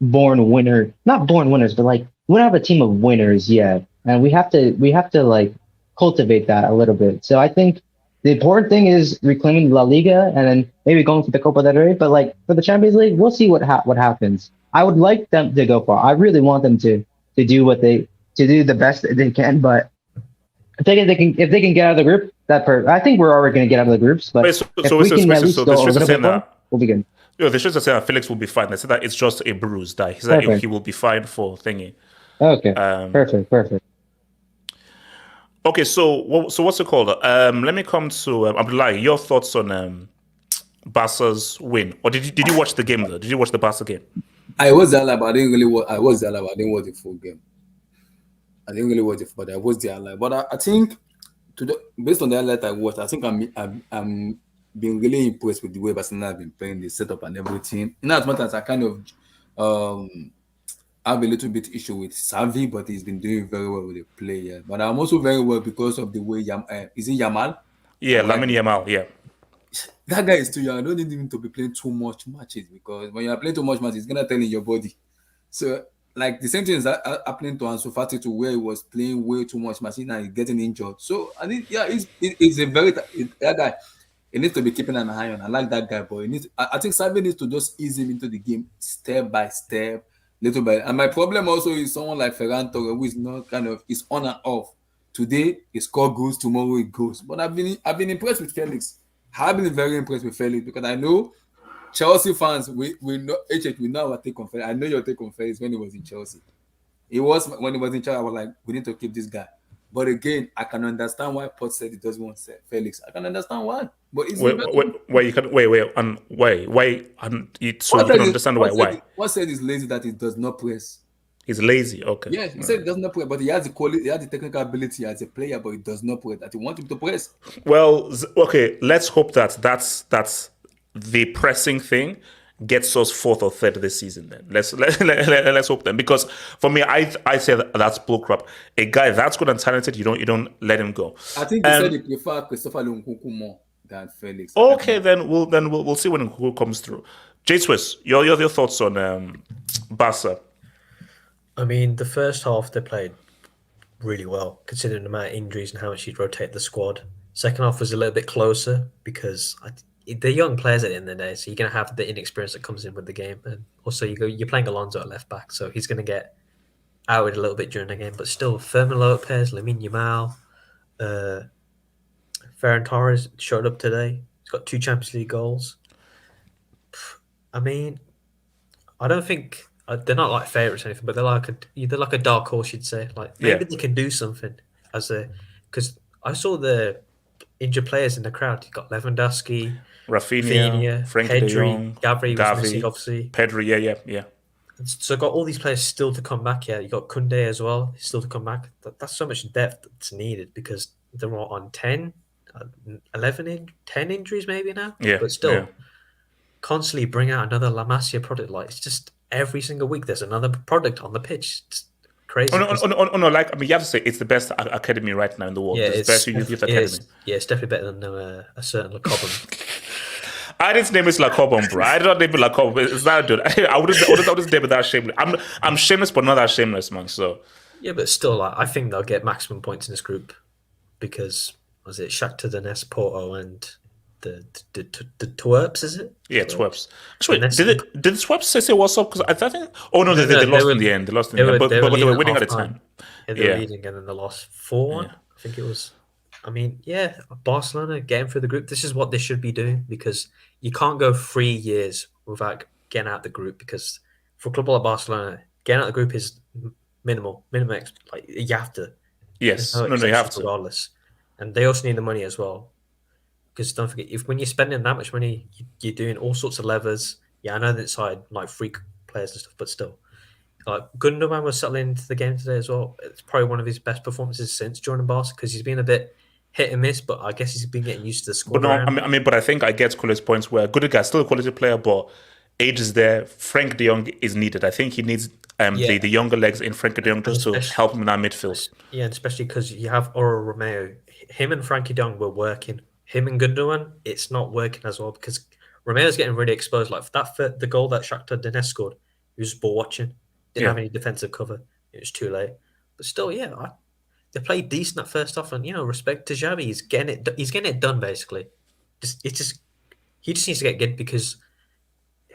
born winners, but we don't have a team of winners yet, and we have to cultivate that a little bit. So I think the important thing is reclaiming La Liga and then maybe going for the Copa del Rey. But for the Champions League, we'll see what happens. I would like them to go far. I really want them to do do the best that they can. But if they can get out of the group, I think we're already going to get out of the groups. But if we can at least go a little bit more, we'll be good. Yeah, they should say that Felix will be fine. They said that it's just a bruise. That he said he will be fine for thingy. Okay. Perfect. Okay, so what's it called? Let me come to Abdullahi. Your thoughts on Barca's win, or did you watch the game though? Did you watch the Barca game? I was there live, but I didn't really watch. I was there live, I didn't watch the full game. I didn't really watch the football. I watched the highlight, but I think based on the highlight I watched, I think I'm being really impressed with the way Barcelona have been playing the setup and everything. In as much as I kind of have a little bit issue with Savi, but he's been doing very well with the player. But I'm also very well because of the way is it Yamal? Yeah, Lamine Yamal. Yeah. That guy is too young. I don't need him to be playing too much matches because when you are playing too much matches, it's gonna tell in your body. So like the same thing is happening to Ansu Fati to where he was playing way too much matches and he's getting injured. So I think he's a very that guy. He needs to be keeping an eye on. I like that guy, but I think Savi needs to just ease him into the game step by step, little by. And my problem also is someone like Ferran Torres, who is not is on and off. Today he score goals, tomorrow it goes. But I've been impressed with Felix. I've been very impressed with Felix because I know Chelsea fans, we know our take on Felix. I know your take on Felix when he was in Chelsea. When he was in Chelsea, I was like, we need to keep this guy. But again, I can understand why Port said he doesn't want Felix. I can understand why. But it's wait, you can why so you can understand why. What said he's lazy that he does not press. He's lazy, okay. Yeah, he said he does not press, but he has the quality, he has the technical ability as a player, but he does not press. That he wants him to press. Well, okay, let's hope that's the pressing thing gets us fourth or third this season. Then let's hope then, because for me, I say that's bullcrap. A guy that's good and talented, you don't let him go. I think he said he prefer Christopher Nkunku more than Felix. Okay, then we'll see when Nkunku comes through. J Swiss, your thoughts on Barca? I mean, the first half they played really well, considering the amount of injuries and how much you'd rotate the squad. Second half was a little bit closer because they're young players at the end of the day, so you're going to have the inexperience that comes in with the game. And also, you're playing Alonso at left back, so he's going to get outed a little bit during the game. But still, Fermin Lopez, Lamine Yamal, Ferran Torres showed up today. He's got 2 Champions League goals. I mean, I don't think they're not like favourites or anything, but they're like a dark horse, you'd say. Like maybe they can do something because I saw the injured players in the crowd. You got Lewandowski, Rafinha, Frankie de Jong, Gavi, obviously. Pedri, yeah. So got all these players still to come back. Yeah, you got Koundé as well, still to come back. That's so much depth that's needed because they're on 10 injuries maybe now. Yeah, but still, constantly bring out another La Masia product. Like it's just every single week there's another product on the pitch. It's crazy. No, like, I mean, you have to say it's the best academy right now in the world. Yeah, it's the best youth academy. It's definitely better than a certain Le Cobham. I didn't name it La Cobham, bro. I did not name it La Cobham. It's not good. I wouldn't name it that shameless. I'm shameless, but not that shameless, man. So yeah, but still, like, I think they'll get maximum points in this group because was it Shakhtar Donetsk, Porto, and the Twerps, is it? Yeah, Twerps. Actually, did the Twerps say what's up? Because I think. Oh no, they lost in the end. They lost in the end, but they were winning at the time. Yeah, they were leading, and then they lost 4-1. I think it was. I mean, Barcelona getting through the group. This is what they should be doing because you can't go 3 years without getting out the group. Because for a club like Barcelona, getting out the group is minimum. Like you have to. Yes, you have to. Regardless, and they also need the money as well. Because don't forget, when you're spending that much money, you're doing all sorts of levers. Yeah, I know that side like freak players and stuff, but still, like Gundogan was settling into the game today as well. It's probably one of his best performances since joining Barca because he's been a bit hit and miss, but I guess he's been getting used to the squad. But I think I get Kolo's points where Gundogan's still a quality player, but age is there. Frank de Jong is needed. I think he needs the younger legs in Frank de Jong just to help him in that midfield. Yeah, and especially because you have Oro Romeo. Him and Frankie de Jong were working. Him and Gundogan, it's not working as well because Romeo's getting really exposed. Like the goal that Shakhtar Donetsk scored, he was just ball watching. Didn't have any defensive cover. It was too late. But still, they played decent at first off, and respect to Xavi. He's getting it done basically. He just needs to get good because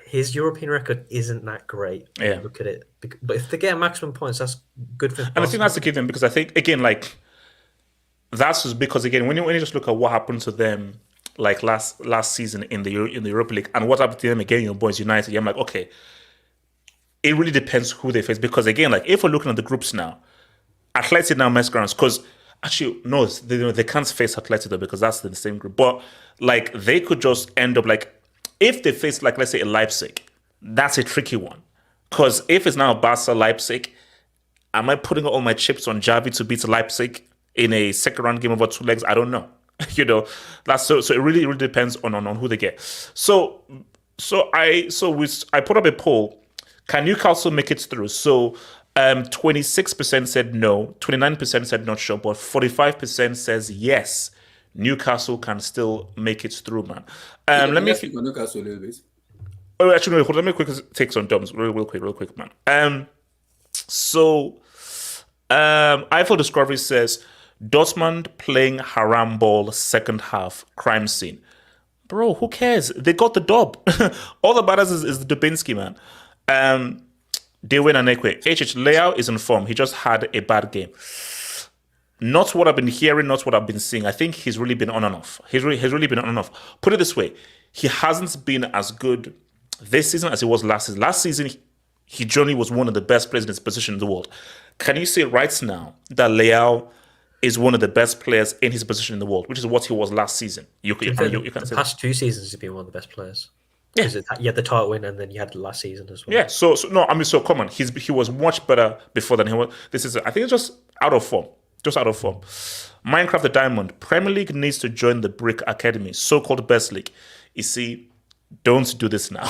his European record isn't that great. Yeah, look at it. But if they get maximum points, that's good for. And I think that's the key thing because I think again like. That's just because again, when you just look at what happened to them, like last season in the Europa League, and what happened to them again, Boys United, I'm like, okay, it really depends who they face. Because again, like if we're looking at the groups now, Atleti now mess grounds because actually no, they can't face Atleti though because that's in the same group. But like they could just end up like if they face like let's say a Leipzig, that's a tricky one because if it's now Barca Leipzig. Am I putting all my chips on Javi to beat Leipzig in a second round game over 2 legs? I don't know. That's so it really depends on who they get. So I put up a poll. Can Newcastle make it through? So 26% said no, 29% said not sure, but 45% says yes. Newcastle can still make it through, man. Let me speak on Newcastle a little bit. Oh, actually, no, hold on. Let me quickly take some dumps real quick, man. Eiffel Discovery says Dortmund playing haram ball second half crime scene. Bro, who cares? They got the dub. All that matters is the Dubinsky, man. They win an equi. Leao is in form. He just had a bad game. Not what I've been hearing, not what I've been seeing. I think he's really been on and off. He's really been on and off. Put it this way, he hasn't been as good this season as he was last season. Last season, he generally was one of the best players in his position in the world. Can you say right now that Leao is one of the best players in his position in the world, which is what he was last season? You can say the past 2 seasons he's been one of the best players. Yeah, you had the title win, and then you had the last season as well. Yeah, so come on, he was much better before than he was this season. I think it's just out of form. Minecraft the Diamond. Premier League needs to join the Brick Academy, so-called best league. You see, don't do this now.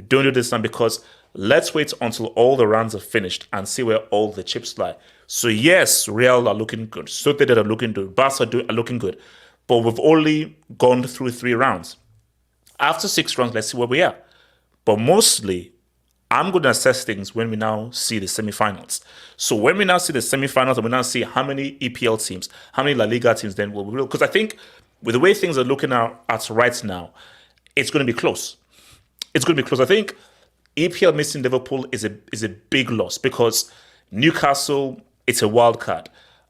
Don't do this now, because let's wait until all the rounds are finished and see where all the chips lie. So yes, Real are looking good. Sociedad are looking good. Barca are looking good. But we've only gone through 3 rounds. After 6 rounds, let's see where we are. But mostly, I'm going to assess things when we now see the semi-finals. So when we now see the semi-finals and we now see how many EPL teams, how many La Liga teams then will be, because I think with the way things are looking at right now, it's going to be close. It's going to be close. I think EPL missing Liverpool is a big loss, because Newcastle, it's a wild card.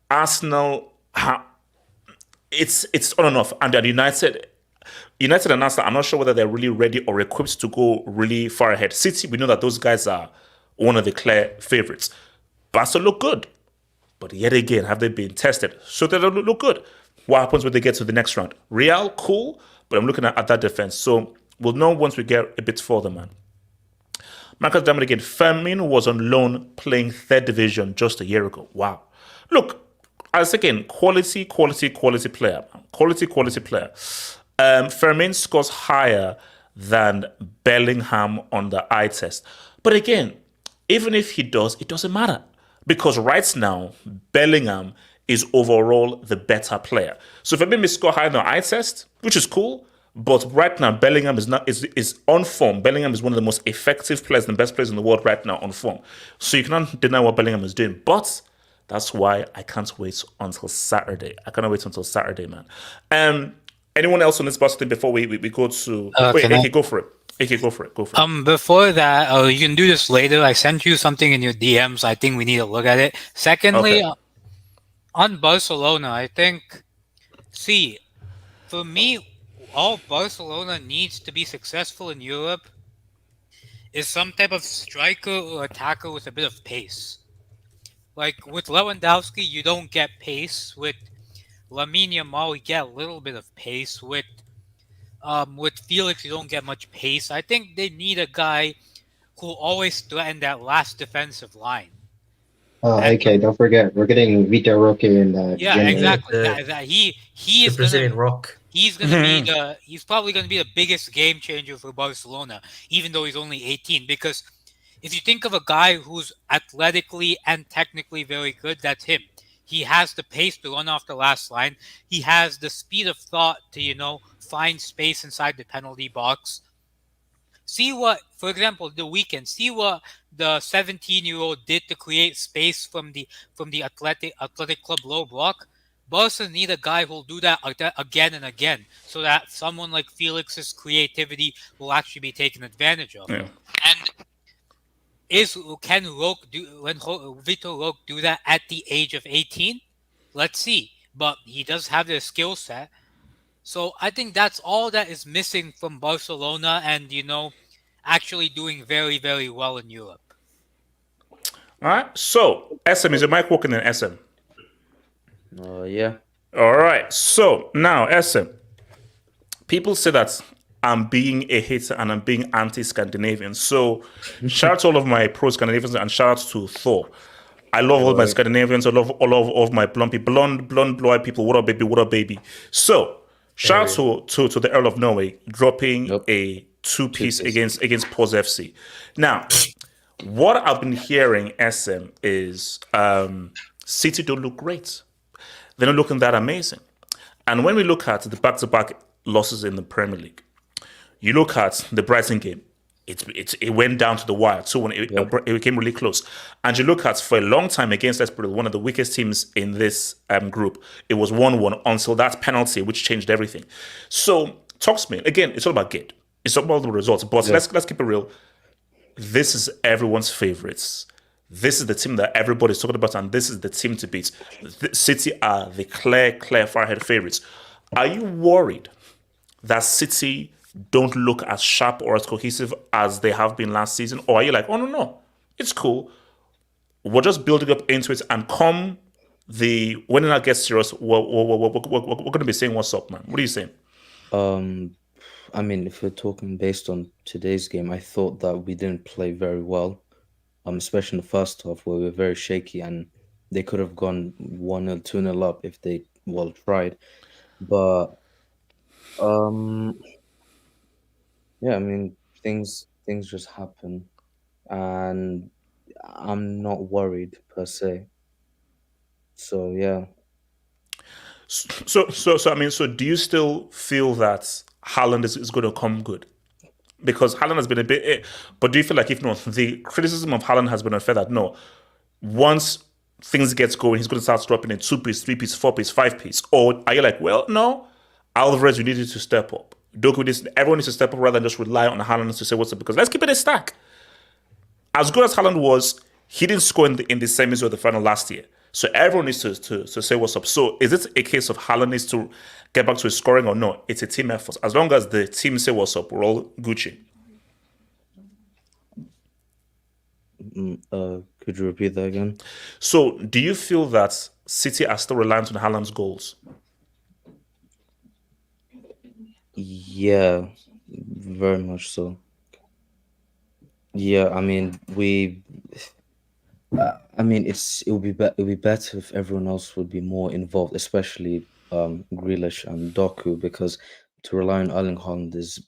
Arsenal, it's on and off. And then United and Arsenal, I'm not sure whether they're really ready or equipped to go really far ahead. City, we know that those guys are one of the clear favorites. Barca look good, but yet again, have they been tested? So they don't look good. What happens when they get to the next round? Real, cool, but I'm looking at that defense. So we'll know once we get a bit further, man. Marcus Diamond again. Fermin was on loan playing 3rd division just a year ago. Wow. Look, as again, quality player. Quality player. Fermin scores higher than Bellingham on the eye test. But again, even if he does, it doesn't matter. Because right now, Bellingham is overall the better player. So Fermin may score higher than the eye test, which is cool. But right now, Bellingham is on form. Bellingham is one of the most effective players and best players in the world right now on form. So you cannot deny what Bellingham is doing. But that's why I can't wait until Saturday. I cannot wait until Saturday, man. Anyone else on this bus thing before we go to... wait, AK, go for it. AK, go for it. Before that, you can do this later. I sent you something in your DMs. I think we need to look at it. Secondly, on Barcelona, I think... See, for me, all Barcelona needs to be successful in Europe is some type of striker or attacker with a bit of pace. Like, with Lewandowski, you don't get pace. With Lamine Yamal, you get a little bit of pace. With Felix, you don't get much pace. I think they need a guy who always threaten that last defensive line. Okay, don't forget, we're getting Vitor Roque in exactly. He's the Brazilian Rock. He's gonna he's probably gonna be the biggest game changer for Barcelona, even though he's only 18. Because if you think of a guy who's athletically and technically very good, that's him. He has the pace to run off the last line. He has the speed of thought to, find space inside the penalty box. See what, for example, the weekend. See what the 17-year-old did to create space from the Athletic Club low block. Barca need a guy who'll do that again and again, so that someone like Felix's creativity will actually be taken advantage of. Yeah. And can Vitor Roque do that at the age of 18? Let's see. But he does have the skill set. So I think that's all that is missing from Barcelona and, actually doing very, very well in Europe. All right. So, SM, is your mic working in SM? Yeah. All right. So, now, SM. People say that I'm being a hater and I'm being anti-Scandinavian. So, shout out to all of my pro-Scandinavians and shout out to Thor. I love all my Right. Scandinavians. I love all of my blonde, blue-eyed people. What up, baby? What up, baby? So, shout out to the Earl of Norway dropping Yep. a two-piece Two-piece. against Pause FC. Now, what I've been hearing, SM, is City don't look great. They're not looking that amazing. And when we look at the back-to-back losses in the Premier League, you look at the Brighton game, it went down to the wire. So when it became really close. And you look at, for a long time against Espanyol, one of the weakest teams in this group, it was 1-1 until that penalty, which changed everything. So, talk to me. Again, it's all about gate. It's all about the results. But let's keep it real. This is everyone's favorites. This is the team that everybody's talking about, and this is the team to beat. City are the clear far ahead favorites. Are you worried that City don't look as sharp or as cohesive as they have been last season? Or are you like, oh, no, it's cool. We're just building up into it, and come when it gets serious, we're going to be saying what's up, man. What are you saying? I mean, if we're talking based on today's game, I thought that we didn't play very well, especially in the first half where we were very shaky, and they could have gone 1-0, 2-0 up if they tried. But yeah, I mean, things just happen, and I'm not worried per se. So yeah. So I mean, so do you still feel that Haaland is going to come good? Because Haaland has been a bit, but do you feel like, if not, the criticism of Haaland has been unfair, that no, once things gets going, he's going to start dropping in 2-piece, 3-piece, 4-piece, 5-piece? Or are you like, well, no, Alvarez, you needed to step up. Everyone needs to step up rather than just rely on Haaland to say what's up. Because let's keep it a stack. As good as Haaland was, he didn't score in the semis or the final last year. So everyone needs to say what's up. So is it a case of Haaland needs to get back to his scoring, or no? It's a team effort. As long as the team say what's up, we're all Gucci. Could you repeat that again? So do you feel that City are still reliant on Haaland's goals? Yeah, very much so. Yeah, I mean, it would be better if everyone else would be more involved, especially Grealish and Doku, because to rely on Erling Haaland is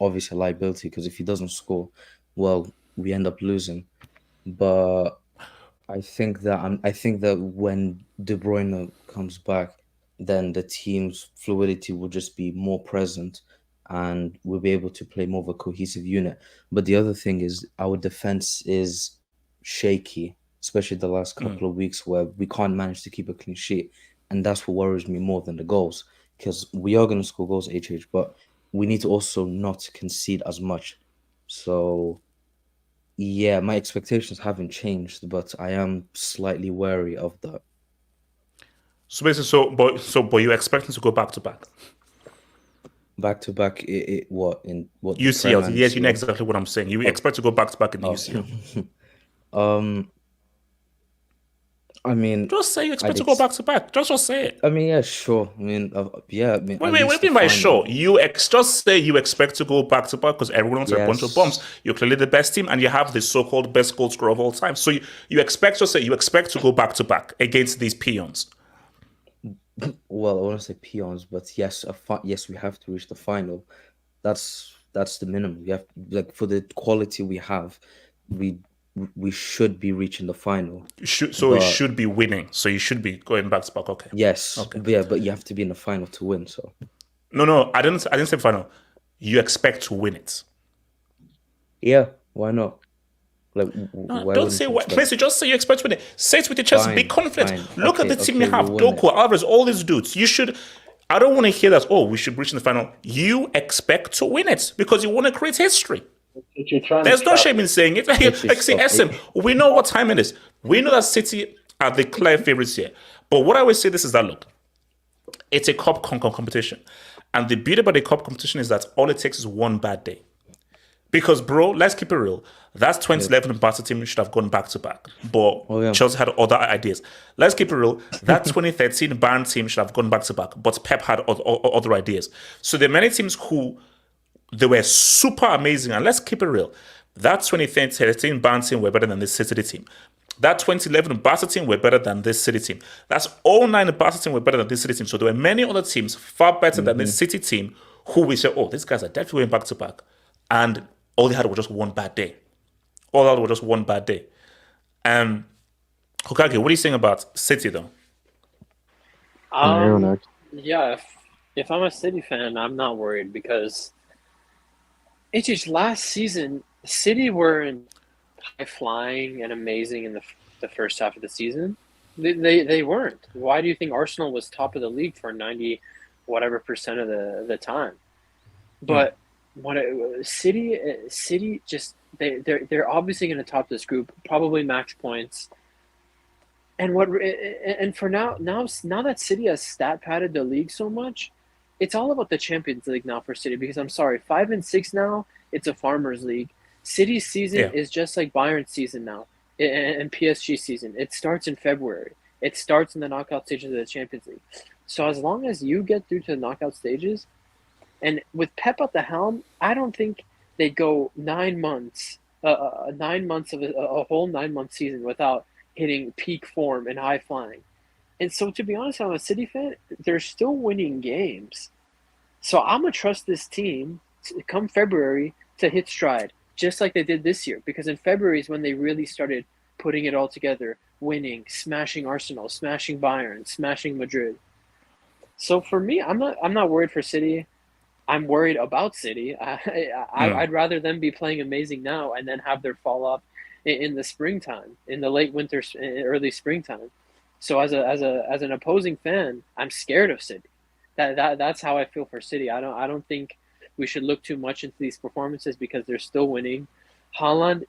obviously a liability, because if he doesn't score, well, we end up losing. But I think that when De Bruyne comes back, then the team's fluidity will just be more present, and we'll be able to play more of a cohesive unit. But the other thing is, our defense is shaky, especially the last couple of weeks, where we can't manage to keep a clean sheet, and that's what worries me more than the goals, because we are going to score goals, but we need to also not concede as much. So yeah, my expectations haven't changed, but I am slightly wary of that. So basically, but you expect him to go back to back? Back to back, what UCL? Yes, you know exactly what I'm saying. You expect to go back to back in the UCL? I mean, just say you expect to go back to back. Just say it. I mean, yeah, sure. I mean, yeah. I mean, wait. What do you mean by sure? Just say you expect to go back to back, because everyone else has a bunch of bumps. You're clearly the best team, and you have the so-called best goal scorer of all time. So you expect to go back to back against these peons. Well, I want to say peons, but yes, we have to reach the final. That's the minimum. We have, like, for the quality we have, we should be reaching the final. It should be winning. So you should be going back to back. Okay. Yes. Okay. But you have to be in the final to win. So. No, I didn't say final. You expect to win it. Yeah. Why not? Like, no, don't say what. Please, just say you expect to win it. Say it with your chest. Be confident. Look at the team you have. Doku, Alvarez, all these dudes. You should. I don't want to hear that. Oh, we should reach in the final. You expect to win it because you want to create history. There's no shame in saying it. Like, see, SM, we know what time it is. We know that City are the clear favorites here. But what I always say this is that, look, it's a cup competition. And the beauty about the cup competition is that all it takes is one bad day. Because, bro, let's keep it real. That 2011 Barca team should have gone back to back. But Chelsea had other ideas. Let's keep it real. That 2013 Bayern team should have gone back to back. But Pep had other ideas. So there are many teams who, they were super amazing. And let's keep it real. That 2013 Bayern team were better than the City team. That 2011 Barca team were better than this City team. That's 09 Barca team were better than this City team. So there were many other teams far better than this City team who we say, oh, these guys are definitely going back to back. And all they had was just one bad day. All that was just one bad day. Hokage, what are you saying about City though? Yeah, if I'm a City fan, I'm not worried because it's just last season, City weren't high flying and amazing in the first half of the season. They weren't. Why do you think Arsenal was top of the league for 90 whatever percent of the time? But City just they're obviously going to top this group, probably max points. And for now that City has stat padded the league so much, it's all about the Champions League now for City. Because I'm sorry, 5 and 6 now, it's a farmers league. City's season is just like Bayern's season now, and PSG season. It starts in February. It starts in the knockout stages of the Champions League. So as long as you get through to the knockout stages, and with Pep at the helm, I don't think they go 9 months, 9 months of a whole 9-month season without hitting peak form and high flying. And so, to be honest, I'm a City fan. They're still winning games. So I'm going to trust this team come February to hit stride, just like they did this year. Because in February is when they really started putting it all together, winning, smashing Arsenal, smashing Bayern, smashing Madrid. So for me, I'm not worried for City. I'm worried about City. I'd rather them be playing amazing now and then have their fall off in the springtime, in the late winter, early springtime. So as an opposing fan, I'm scared of City. That's how I feel for City. I don't think we should look too much into these performances because they're still winning. Haaland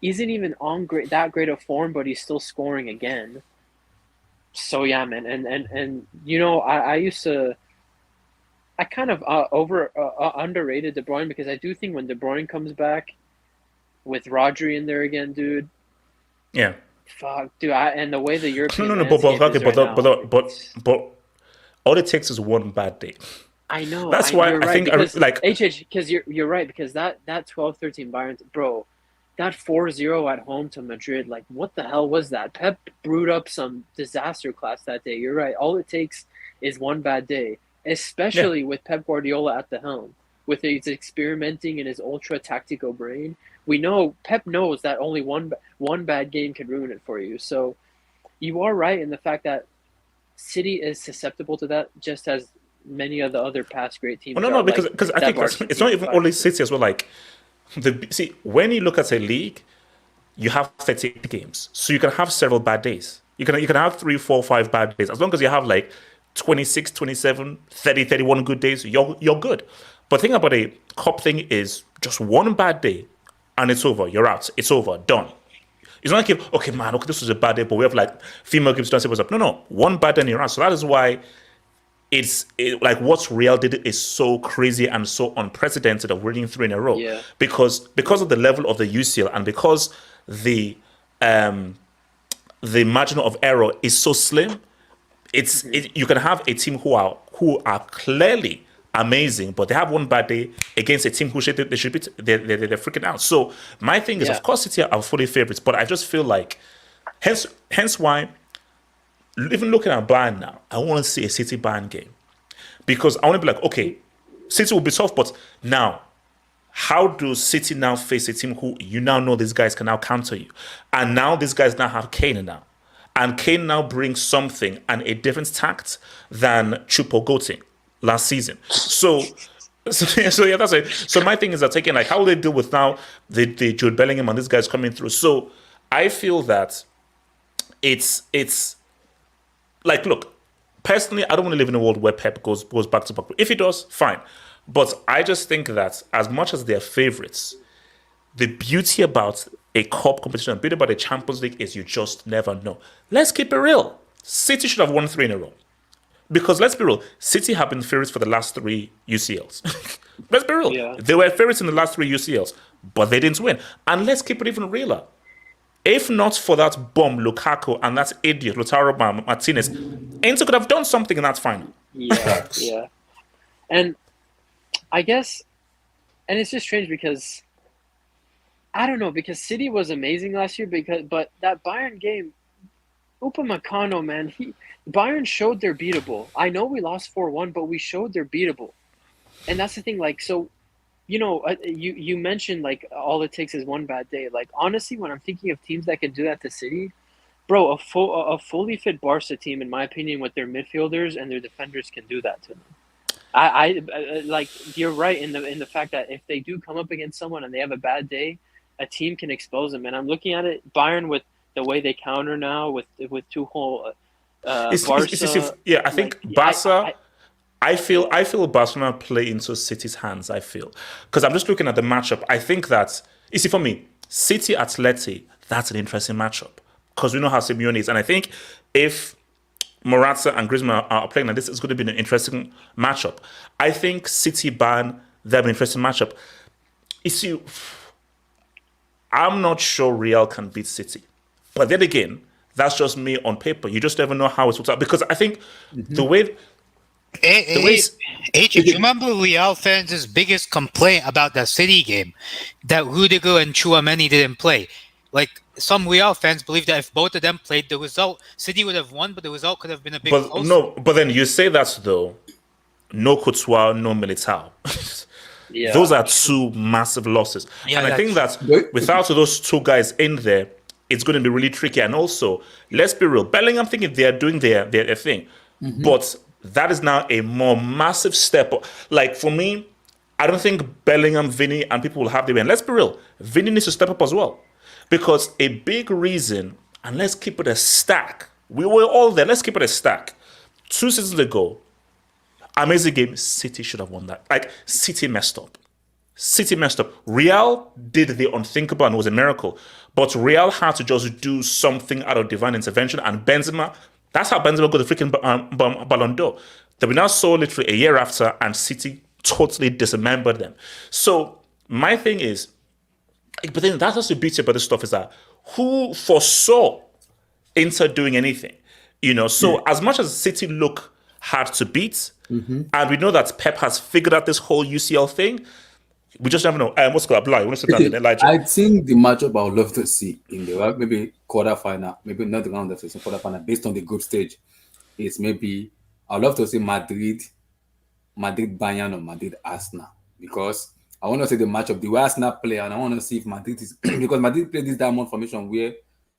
isn't even on that great of form, but he's still scoring again. So yeah, man, and you know, I kind of underrated De Bruyne because I do think when De Bruyne comes back with Rodri in there again, dude. Yeah. Fuck, dude. And the way the European but all it takes is one bad day. I know. That's why you're I right, think because, like because you're right, because that 12-13 Bayern, bro, that 4-0 at home to Madrid, like what the hell was that? Pep brewed up some disaster class that day. You're right. All it takes is one bad day, especially with Pep Guardiola at the helm, with his experimenting in his ultra tactical brain. We know Pep knows that only one bad game can ruin it for you. So you are right in the fact that City is susceptible to that, just as many of the other past great teams. Well, no, because I think it's not even only City as well. Like when you look at a league, you have 38 games, so you can have several bad days. You can have 3, 4, 5 bad days as long as you have like 26, 27, 30, 31 good days. You're good. But the thing about a cup thing is just one bad day. And it's over. You're out. It's over. Done. It's not like, okay, man, this was a bad day, but we have like female games to say what's up. No. One bad day and you're out. So that is why like what Real did is so crazy and so unprecedented of winning 3 in a row. Yeah. Because of the level of the UCL and because the margin of error is so slim, you can have a team who are clearly amazing, but they have one bad day against a team who they're freaking out. So my thing is, of course, City are fully favorites, but I just feel like, hence why, even looking at Bayern now, I want to see a City Bayern game because I want to be like, okay, City will be tough, but now, how do City now face a team who you now know these guys can now counter you, and now these guys now have Kane now, and Kane now brings something and a different tact than Choupo-Moting last season. So yeah, that's it. So my thing is that taking like how will they deal with now the Jude Bellingham and these guys coming through. So I feel that it's like, look, personally, I don't want to live in a world where Pep goes back to back. If he does, fine. But I just think that as much as they're favorites, the beauty about a cup competition, the beauty about the Champions League is you just never know. Let's keep it real. City should have won 3 in a row. Because let's be real, City have been favorites for the last 3 UCLs. Let's be real. Yeah. They were favorites in the last 3 UCLs, but they didn't win. And let's keep it even realer. If not for that bomb Lukaku and that idiot Lautaro Martinez, Inter could have done something in that final. Yeah. And I guess, and it's just strange because I don't know, because City was amazing last year, but that Bayern game, Upamecano, man, Bayern showed they're beatable. I know we lost 4-1, but we showed they're beatable. And that's the thing, like, so, you mentioned, like, all it takes is one bad day. Like, honestly, when I'm thinking of teams that can do that to City, bro, a fully fit Barca team, in my opinion, with their midfielders and their defenders can do that to them. I like, you're right in the fact that if they do come up against someone and they have a bad day, a team can expose them. And I'm looking at it, Bayern, with the way they counter now with Tuchel, Barca. I think Barca. I feel Barcelona play into City's hands. I feel, because I'm just looking at the matchup. I think that, you see, for me, City Atleti, that's an interesting matchup because we know how Simeone is, and I think if Morata and Griezmann are playing like this, it's going to be an interesting matchup. I think City Bayern, they'll be an interesting matchup. You see, I'm not sure Real can beat City, but then again, that's just me on paper. You just never know how it's works out, because I think the way. Do you remember Real fans' biggest complaint about the City game? That Rudiger and Tchouaméni didn't play. Like, some Real fans believe that if both of them played, the result, City would have won, but the result could have been a bit closer. But then you say that, though, no Courtois, no Militao. Yeah. Those are two massive losses. Yeah, and I think that without those two guys in there, it's going to be really tricky. And also, let's be real, Bellingham thinking they are doing their thing. Mm-hmm. But that is now a more massive step. Like, for me, I don't think Bellingham, Vinny, and people will have their way. And let's be real, Vinny needs to step up as well. Because a big reason, and let's keep it a stack. We were all there. Let's keep it a stack. 2 seasons ago, amazing game. City should have won that. Like, City messed up. Real did the unthinkable and it was a miracle. But Real had to just do something out of divine intervention. And Benzema, that's how Benzema got the freaking Ballon d'Or. That we now saw literally a year after, and City totally dismembered them. So my thing is, but then that's also the beauty about this stuff, is that who foresaw Inter doing anything? So as much as City look hard to beat, and we know that Pep has figured out this whole UCL thing, we just never know. What's called Abdullah? You want to sit down, Elijah? I think the matchup I would love to see in the maybe quarterfinal, maybe not the round of the quarterfinal, based on the group stage, is maybe I'd love to see Madrid, Bayern, or Madrid, Arsenal, because I want to see the matchup, the way Arsenal play, and I want to see if Madrid is because Madrid play this diamond formation where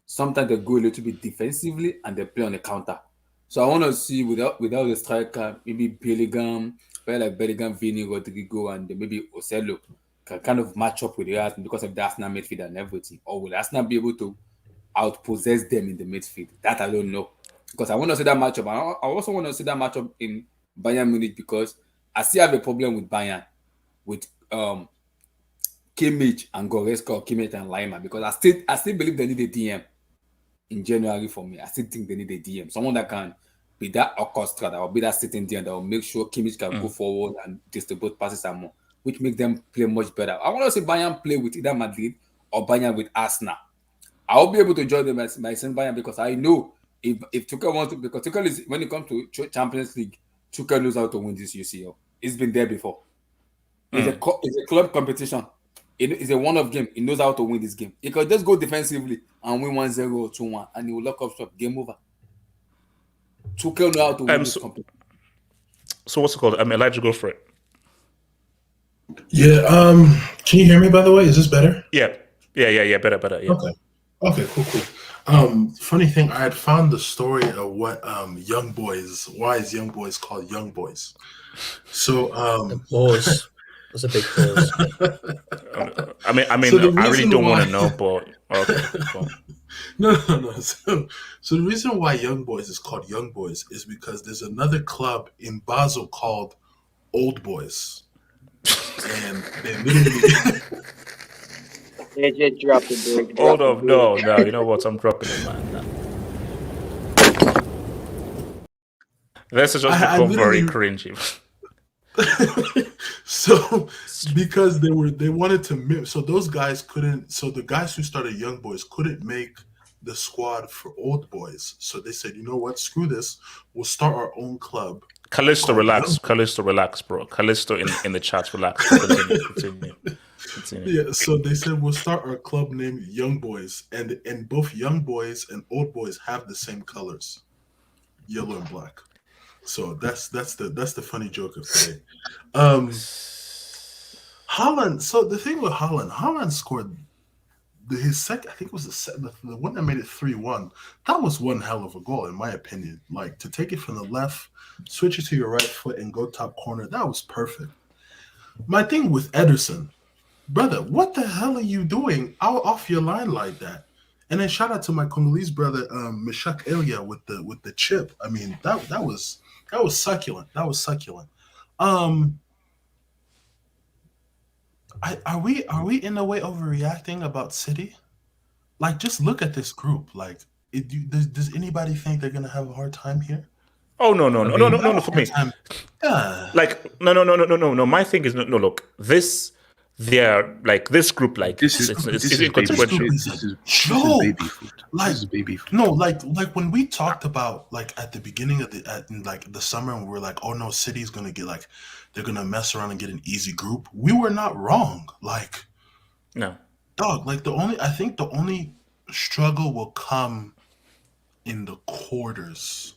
sometimes they go a little bit defensively and they play on the counter. So I want to see without the striker, maybe Bellingham, player like Bellingham, Vini, Rodrigo, and maybe Ocello can kind of match up with the Arsenal because of the Arsenal midfield and everything. Or will Arsenal be able to outpossess them in the midfield? That I don't know. Because I want to see that matchup. I also want to see that matchup in Bayern Munich, because I still have a problem with Bayern, with Kimmich and Goretzka, or Kimmich and Lima, because I still believe they need a DM in January for me. I still think they need a DM. Someone that can be that orchestra, that will be that sitting there, that will make sure Kimmich can go forward and distribute passes and more, which makes them play much better. I want to see Bayern play with either Madrid or Bayern with Arsenal. I will be able to join them by saying Bayern, because I know if Tuchel wants to, because Tuchel is, when it comes to Champions League, Tuchel knows how to win this UCL. It's been there before. It's a club competition. It's a one-off game. He knows how to win this game. He can just go defensively and win 1-0 or 2-1, and he will lock up shop. Game over. Tuchel know how to win this competition. So what's it called? Elijah, go for it. Yeah. Can you hear me, by the way? Is this better? Yeah. Better. Yeah. Okay. Cool. Funny thing, I had found the story of what Young Boys. Why is Young Boys called Young Boys? So the pause. That's a big pause. I really don't want to know, but okay. Cool. No. So the reason why Young Boys is called Young Boys is because there's another club in Basel called Old Boys, and they literally. AJ dropped the big. Hold up, no. You know what? I'm dropping it, man. This has just become very cringy. So because they wanted to, so those guys couldn't, so the guys who started Young Boys couldn't make the squad for Old Boys, so they said, you know what, screw this, we'll start our own club. Callisto, relax, bro. Callisto in the chat, relax. Continue. Continue. Yeah, so they said we'll start our club named Young Boys, and both Young Boys and Old Boys have the same colors, yellow and black. So that's the funny joke of today. Haaland. So the thing with Haaland scored his second. I think it was the one that made it 3-1. That was one hell of a goal, in my opinion. Like, to take it from the left, switch it to your right foot, and go top corner. That was perfect. My thing with Ederson, brother, what the hell are you doing out off your line like that? And then shout out to my Congolese brother, Meshach Elia with the chip. I mean, that was succulent. That was succulent. Are we in a way overreacting about City? Like, just look at this group. Like, does anybody think they're gonna have a hard time here? Oh no for me. Like no. My thing is no. Look, this group This is inconsequential. This is baby food. Like, This is baby food. No, like when we talked about, like, at the beginning of the summer, and we were like, oh no, City's gonna get, like, they're gonna mess around and get an easy group. We were not wrong. Like, No. dog, like, I think the only struggle will come in the quarters.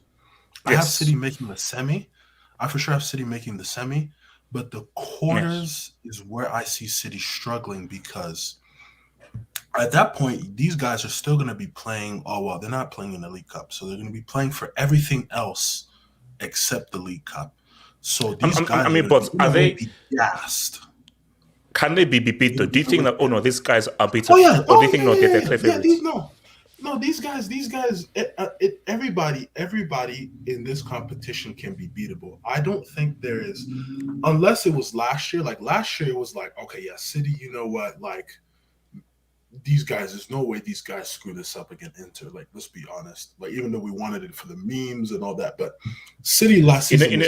I have Yes. City making the semi. I for sure have City making the semi, but the quarters is where I see City struggling, because at that point, these guys are still going to be playing. Oh, well, they're not playing in the League Cup, so they're going to be playing for everything else except the League Cup. So these guys, but are they be gassed? Can they be beat though? Do you think that these guys are beaten? Oh yeah. Or do you think they're clear favorites? No, these guys. Everybody in this competition can be beatable. I don't think there is, unless it was last year. Like, last year, it was like, okay, yeah, City. You know what? Like, these guys. There's no way these guys screw this up against Inter. Like, let's be honest. Like, even though we wanted it for the memes and all that, but City last season.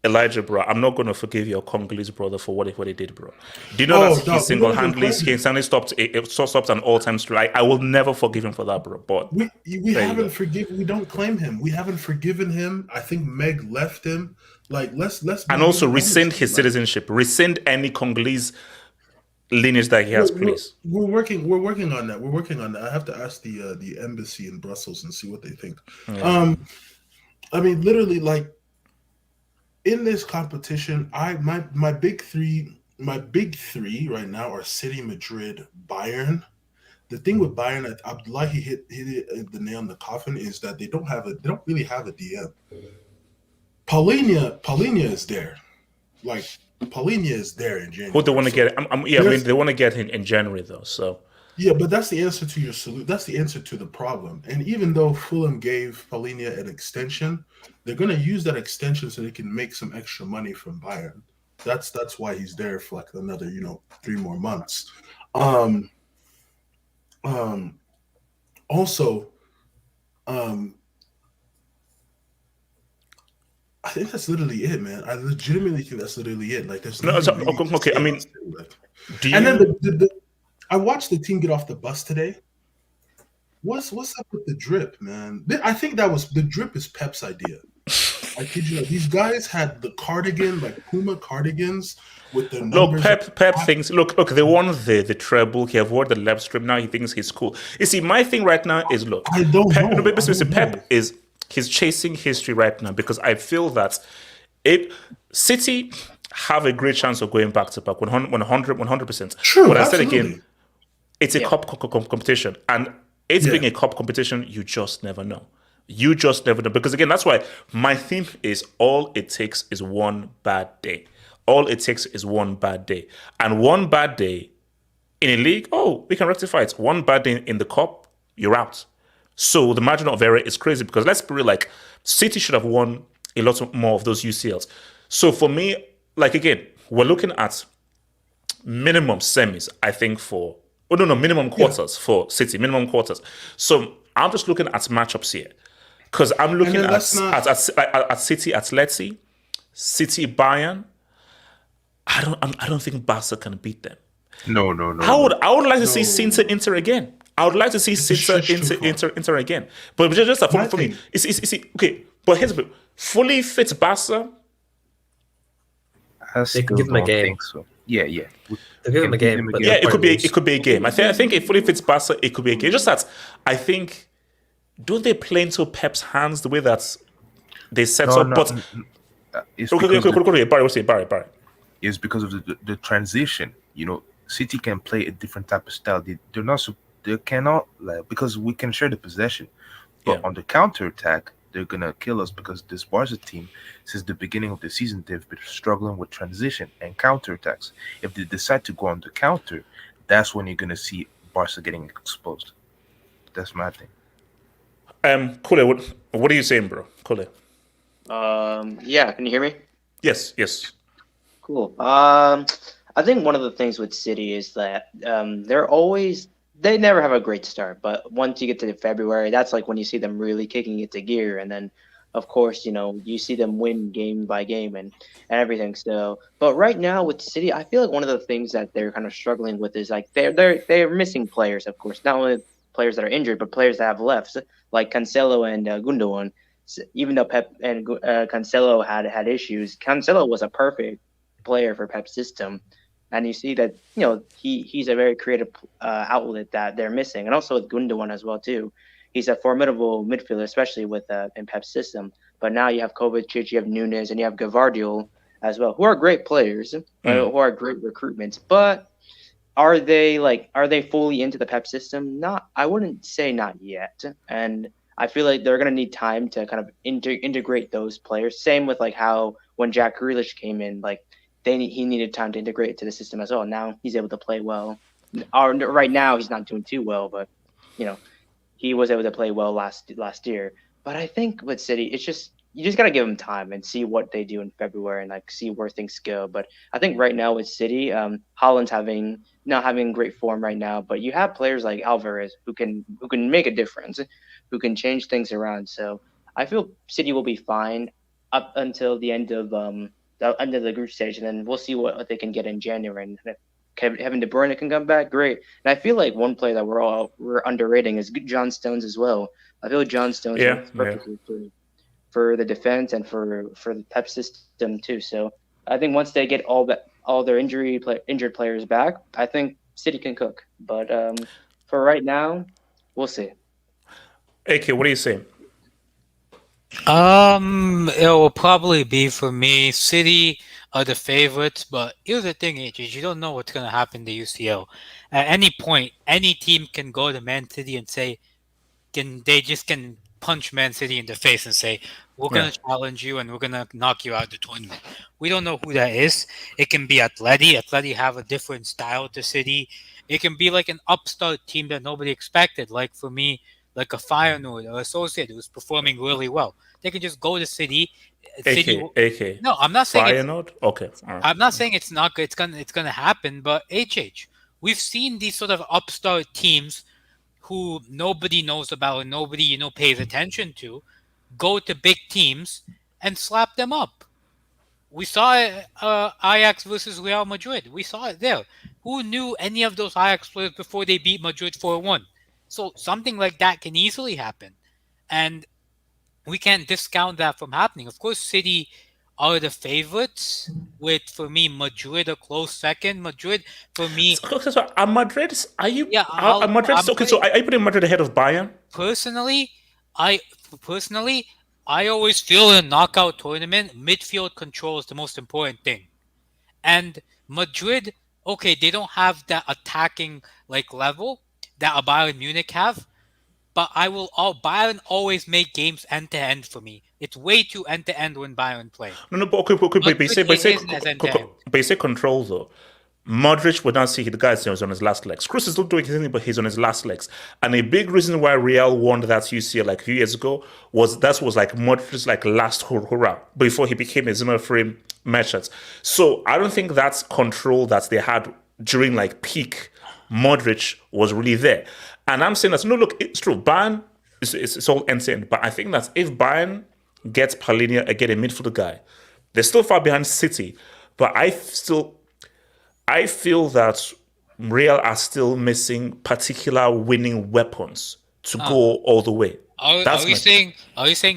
Elijah, bro, I'm not going to forgive your Congolese brother for what he did, bro. Do you know that he single-handedly stopped an all-time streak? I will never forgive him for that, bro. But we haven't forgiven. We don't claim him. We haven't forgiven him. I think Meg left him. Like, let's and also rescind his citizenship. Rescind any Congolese lineage that he has, please. We're working on that. We're working on that. I have to ask the embassy in Brussels and see what they think. Yeah. I mean, literally, like, in this competition, my big three right now are City, Madrid, Bayern. The thing with Bayern, Abdullahi hit it the nail on the coffin, is that they don't really have a DM. Paulinho is there. Like, Paulinho is there in January. Who they want to get? They want to get him in January though. So yeah, but that's the answer to your solution. That's the answer to the problem. And even though Fulham gave Paulinho an extension, they're going to use that extension so they can make some extra money from Bayern. That's why he's there for like another 3 more months. Also, I think that's literally it, man. I legitimately think that's literally it. Like, there's okay. I mean, then I watched the team get off the bus today. What's up with the drip, man? I think the drip is Pep's idea. I kid you not. These guys had the cardigan, like Puma cardigans with the numbers. Look, Pep thinks. Look. They won the treble. He avoided the left strip. Now he thinks he's cool. You see, my thing right now is I don't know. Pep he's chasing history right now, because I feel that City have a great chance of going back to back 100%. True, but I said absolutely. again, it's a cup competition, and being a cup competition, you just never know. You just never know, because again, that's why my theme is all it takes is one bad day. All it takes is one bad day, and one bad day in a league, we can rectify it. One bad day in the cup, you're out. So the margin of error is crazy, because let's be real, like, City should have won a lot more of those UCLs. So for me, like, again, we're looking at minimum semis, I think, minimum quarters for City, minimum quarters. So I'm just looking at matchups here, because I'm looking at City Atleti, City Bayern. I don't think Barca can beat them. No. I would like to see Inter again. I would like to see Inter again. But just for me, it's okay. But here's fully fit Barca. I still don't think so. Yeah. They'll give him a game, but Yeah, they'll probably it lose. could be a game. I think if fully fits Barca, it could be a game. Just that I think don't they play into Pep's hands the way that they set No, up? no, But it's okay, because Barry, what's it? Barry. it's because of the transition. City can play a different type of style. They're not they cannot, like, because we can share the possession, but Yeah. on the counter attack they're gonna kill us, because this Barca team, since the beginning of the season, they've been struggling with transition and counter attacks. If they decide to go on the counter, that's when you're gonna see Barca getting exposed. That's my thing. Kolo, what are you saying, bro? Kolo. Yeah, can you hear me? Yes. Cool. I think one of the things with City is that they never have a great start, but once you get to February, that's like when you see them really kicking it to gear, and then of course, you see them win game by game and everything. So, but right now with City, I feel like one of the things that they're kind of struggling with is like they're missing players, of course, not only players that are injured, but players that have left, like Cancelo and Gundogan. Even though Pep and Cancelo had issues, Cancelo was a perfect player for Pep's system, and you see that he's a very creative outlet that they're missing, and also with Gundogan as well too. He's a formidable midfielder, especially with in Pep's system. But now you have Kovacic, you have Nunes, and you have Gavardiol as well, who are great players, who are great recruitments. But are they fully into the Pep system? I wouldn't say not yet, and I feel like they're going to need time to kind of integrate those players. Same with like how when Jack Grealish came in, like he needed time to integrate into the system as well. Now he's able to play well. Right now he's not doing too well, but he was able to play well last year. But I think with City, it's just you just got to give them time and see what they do in February and like see where things go. But I think right now with City, Haaland's not having great form right now, but you have players like Alvarez who can make a difference, who can change things around. So I feel City will be fine up until the end of the group stage, and then we'll see what they can get in January. And if Kevin De Bruyne can come back, great. And I feel like one player that we're underrating is John Stones as well. I feel like John Stones works perfectly for the defense and for the Pep system too. So I think once they get all their injured players back, I think City can cook. But for right now, we'll see. AK, what are you saying? It will probably be for me. City are the favorites, but here's the thing, AJ, you don't know what's gonna happen to UCL. At any point, any team can go to Man City and say, they just can punch Man City in the face and say, we're gonna challenge you and we're gonna knock you out of the tournament. We don't know who that is. It can be Atleti. Atleti have a different style to City. It can be like an upstart team that nobody expected. Like for me, like a Feyenoord or Associate who's performing really well. They can just go to City. AK. No, I'm not saying Feyenoord? Okay. Right. I'm not saying it's not good. It's gonna happen. But we've seen these sort of upstart teams who nobody knows about and nobody pays attention to go to big teams and slap them up. We saw it, Ajax versus Real Madrid. We saw it there. Who knew any of those Ajax players before they beat Madrid 4-1? So something like that can easily happen. And we can't discount that from happening. Of course, City are the favorites with, for me, Madrid a close second. Madrid, for me... So are Madrid... Are you... Yeah, are Madrid... Okay, so are you putting Madrid ahead of Bayern? Personally, I always feel in a knockout tournament, midfield control is the most important thing. And Madrid, okay, they don't have that attacking level that a Bayern Munich have, but Bayern always make games end to end for me. It's way too end to end when Bayern play. No, but you say control though. Modric would not see the guy who's on his last legs. Kroos is still doing anything, but he's on his last legs. And a big reason why Real won that UCL a few years ago was Modric's last hurrah before he became a Zimmer frame merchant. So I don't think that's control that they had during peak Modric was really there. And I'm saying that no, look, it's true. Bayern it's all end to end. But I think that if Bayern gets Palhinha again, a midfielder guy, they're still far behind City. But I feel that Real are still missing particular winning weapons to go all the way. Are you saying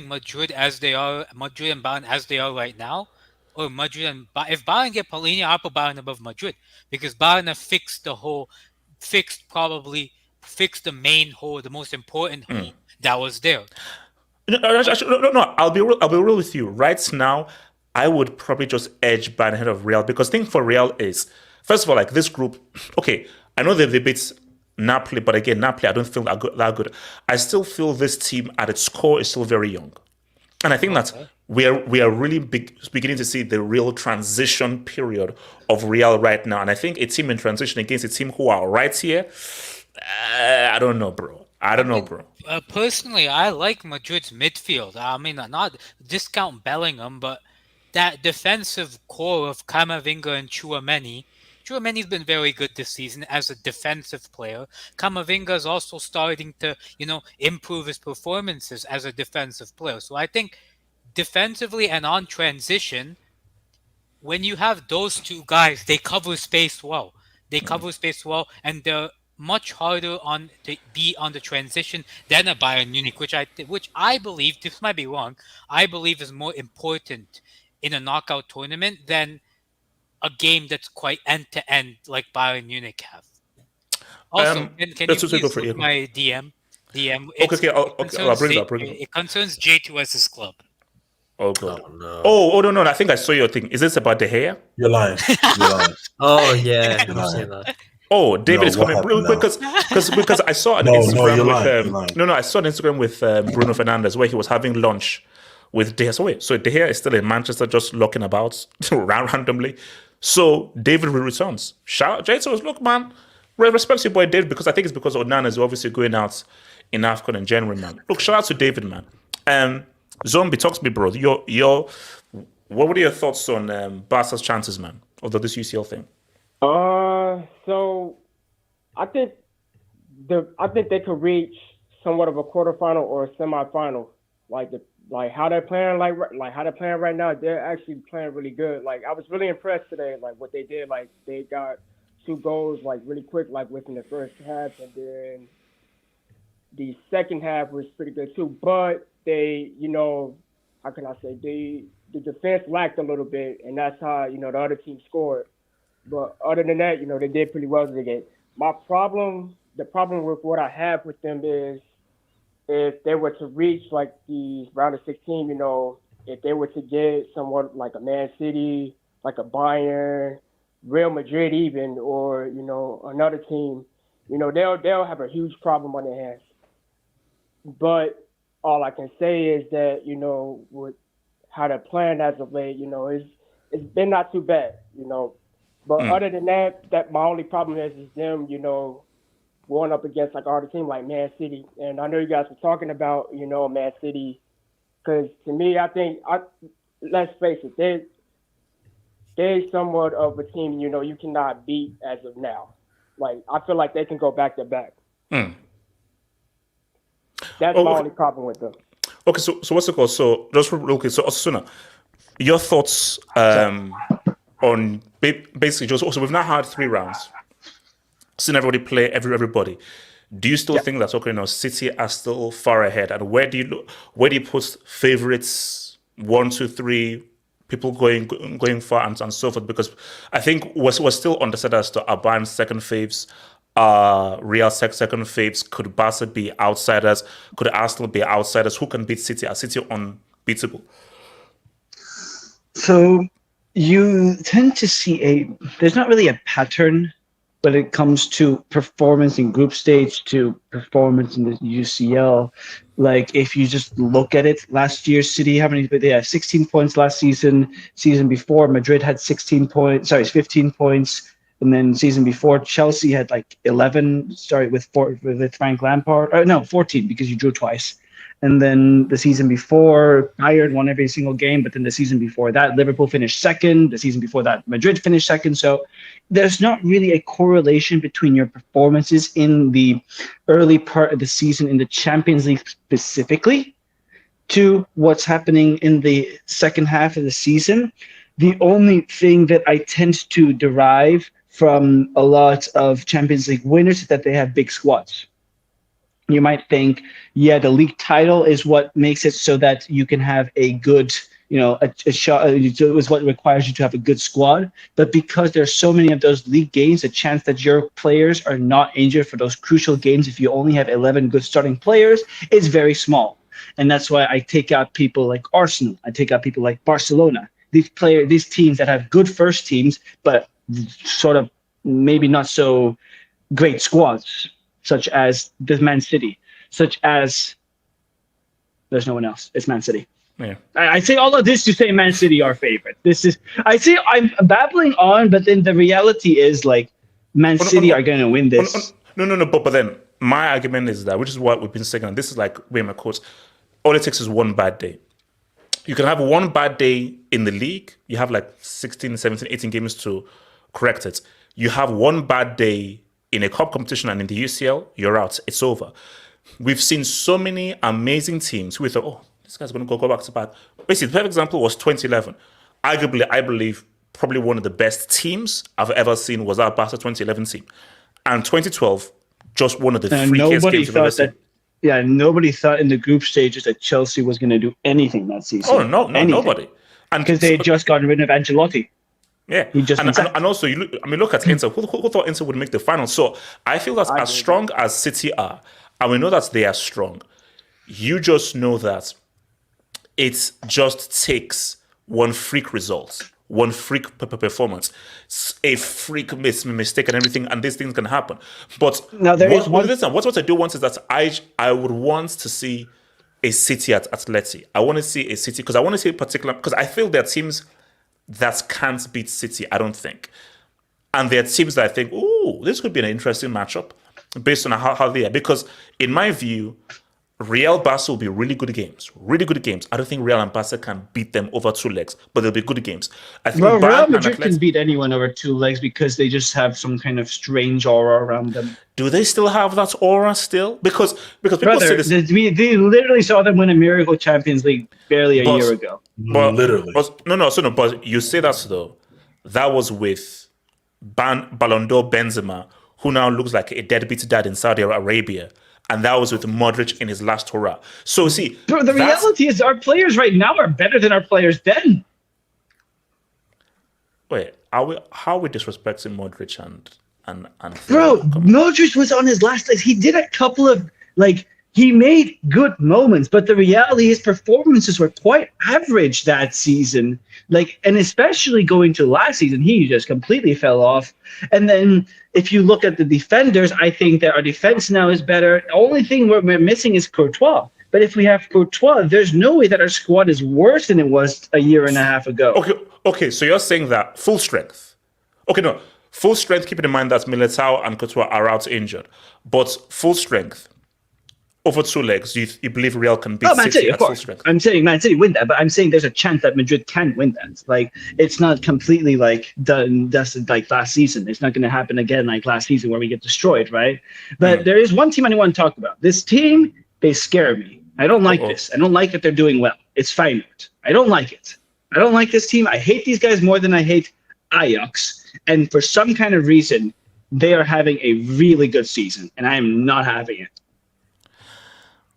Madrid and Bayern as they are right now or Madrid. And if Bayern get Paulinho, I'll put Bayern above Madrid because Bayern have fixed the main hole, the most important hole that was there. No. I'll be real with you. Right now, I would probably just edge Bayern ahead of Real because thing for Real is, first of all, like this group. Okay, I know they beat Napoli, but again, Napoli, I don't feel that good. I still feel this team at its core is still very young. And I think that we are really beginning to see the real transition period of Real right now. And I think a team in transition against a team who are right here, I don't know, bro. Personally, I like Madrid's midfield. I mean, not discount Bellingham, but that defensive core of Camavinga and Tchouaméni. Tchouaméni's been very good this season as a defensive player. Camavinga is also starting to, improve his performances as a defensive player. So I think defensively and on transition, when you have those two guys, they cover space well. And they're much harder to be on the transition than a Bayern Munich, which I believe, this might be wrong, I believe is more important in a knockout tournament than a game that's quite end-to-end like Bayern Munich have. Also, can you please look my DM? Okay, I'll bring it up. It concerns J2S's club. Oh, God. Oh, no. I think I saw your thing. Is this about De Gea? You're lying. Oh, yeah. You're lying. Oh, David is coming real quick because I saw an Instagram I saw an Instagram with Bruno Fernandes where he was having lunch with De Gea. So De Gea is still in Manchester, just looking about randomly. So David returns. Shout out J2S. Look, man, respect your boy David because I think it's because Onana is obviously going out in AFCON in January, man. Look, shout out to David, man. Zombie, talk to me, bro. What were your thoughts on Barca's chances, man, of this UCL thing? So I think they could reach somewhat of a quarterfinal or a semifinal. Like how they're playing, like how they're playing right now, they're actually playing really good. Like I was really impressed today, like what they did. Like they got 2 goals like really quick, like within the first half, and then the second half was pretty good too. But they, how can I say, the defense lacked a little bit, and that's how the other team scored. But other than that, they did pretty well today. The problem with what I have with them is if they were to reach like the round of 16, if they were to get somewhat like a Man City, like a Bayern, Real Madrid even, or, another team, they'll have a huge problem on their hands. But all I can say is that, with how they're playing as of late, it's been not too bad, But other than that, my only problem is them, going up against like a harder team like Man City. And I know you guys were talking about, Man City, because to me, I think, let's face it, they're somewhat of a team, you cannot beat as of now. Like, I feel like they can go back to back. That's my only problem with them. Okay, so what's it called? So just real quick, so Osuna, your thoughts on basically just also we've now had 3 rounds, seen everybody play everybody. Do you still think that City are still far ahead? And where do you put favorites 1, 2, 3, people going far and so forth? Because I think we're still undecided as to Bayern's second faves. Real second faves. Could Barca be outsiders? Could Arsenal be outsiders? Who can beat City? Are City unbeatable? So you tend to see there's not really a pattern when it comes to performance in group stage to performance in the UCL. Like if you just look at it, last year City, they had 16 points last season. Season before Madrid had 15 points. And then season before, Chelsea had like 11, with Frank Lampard. 14 because you drew twice. And then the season before, Bayern won every single game. But then the season before that, Liverpool finished second. The season before that, Madrid finished second. So there's not really a correlation between your performances in the early part of the season in the Champions League specifically to what's happening in the second half of the season. The only thing that I tend to derive from a lot of Champions League winners is that they have big squads. You might think, the league title is what makes it so that you can have a good a shot. It was what requires you to have a good squad. But because there's so many of those league games, the chance that your players are not injured for those crucial games, if you only have 11 good starting players, is very small. And that's why I take out people like Arsenal. I take out people like Barcelona. These teams that have good first teams, but sort of maybe not so great squads, such as the Man City, such as there's no one else. It's Man City. Yeah. I say all of this to say Man City are favorite. I'm babbling on, but then the reality is like Man City are going to win this. No. But then my argument is that, which is what we've been saying, and this is like where my quotes. All it takes is one bad day. You can have one bad day in the league. You have like 16, 17, 18 games to correct it. You have one bad day in a cup competition and in the UCL, you're out. It's over. We've seen so many amazing teams who we thought, oh, this guy's going to go back to back. Basically, the perfect example was 2011. Arguably, I believe, probably one of the best teams I've ever seen was our Barca 2011 team. And 2012, just one of the freakiest games I've ever seen. Yeah, nobody thought in the group stages that Chelsea was going to do anything that season. Oh, no, nobody. Because they had just gotten rid of Ancelotti. Yeah, and also, look at Inter. Who thought Inter would make the final? So I feel that as strong as City are, and we know that they are strong, you just know that it just takes one freak result, one freak performance, a freak mistake and everything, and these things can happen. But now what I do want is that I would want to see a City at Atleti. I want to see a City because I want to see a particular, because I feel there are teams that can't beat City, I don't think. And there are teams that I think, ooh, this could be an interesting matchup based on how they are. Because in my view, Real Barca will be really good games. I don't think Real and Barca can beat them over two legs, but they'll be good games. I think Real Madrid can beat anyone over two legs because they just have some kind of strange aura around them. Do they still have that aura still? Because people say this. We literally saw them win a miracle Champions League barely a year ago. Literally. But you say that though. That was with Ballon d'Or Benzema, who now looks like a deadbeat dad in Saudi Arabia. And that was with Modric in his last hurrah. So see, bro, the reality is our players right now are better than our players then. Wait, how are we disrespecting Modric and bro, Modric was on his last legs. He did a couple of he made good moments, but the reality, his performances were quite average that season. And especially going to last season, he just completely fell off. And then if you look at the defenders, I think that our defense now is better. The only thing we're missing is Courtois. But if we have Courtois, there's no way that our squad is worse than it was a year and a half ago. Okay. So you're saying that full strength. Okay, no. Full strength, keeping in mind that Militao and Courtois are out injured. But full strength, over two legs, you believe Real can beat City at full strength? I'm saying Man City win that, but I'm saying there's a chance that Madrid can win that. It's not completely done. That's like last season. It's not going to happen again like last season where we get destroyed, right? But there is one team I want to talk about. This team, they scare me. I don't like this. I don't like that they're doing well. It's Feyenoord. I don't like it. I don't like this team. I hate these guys more than I hate Ajax. And for some kind of reason, they are having a really good season, and I am not having it.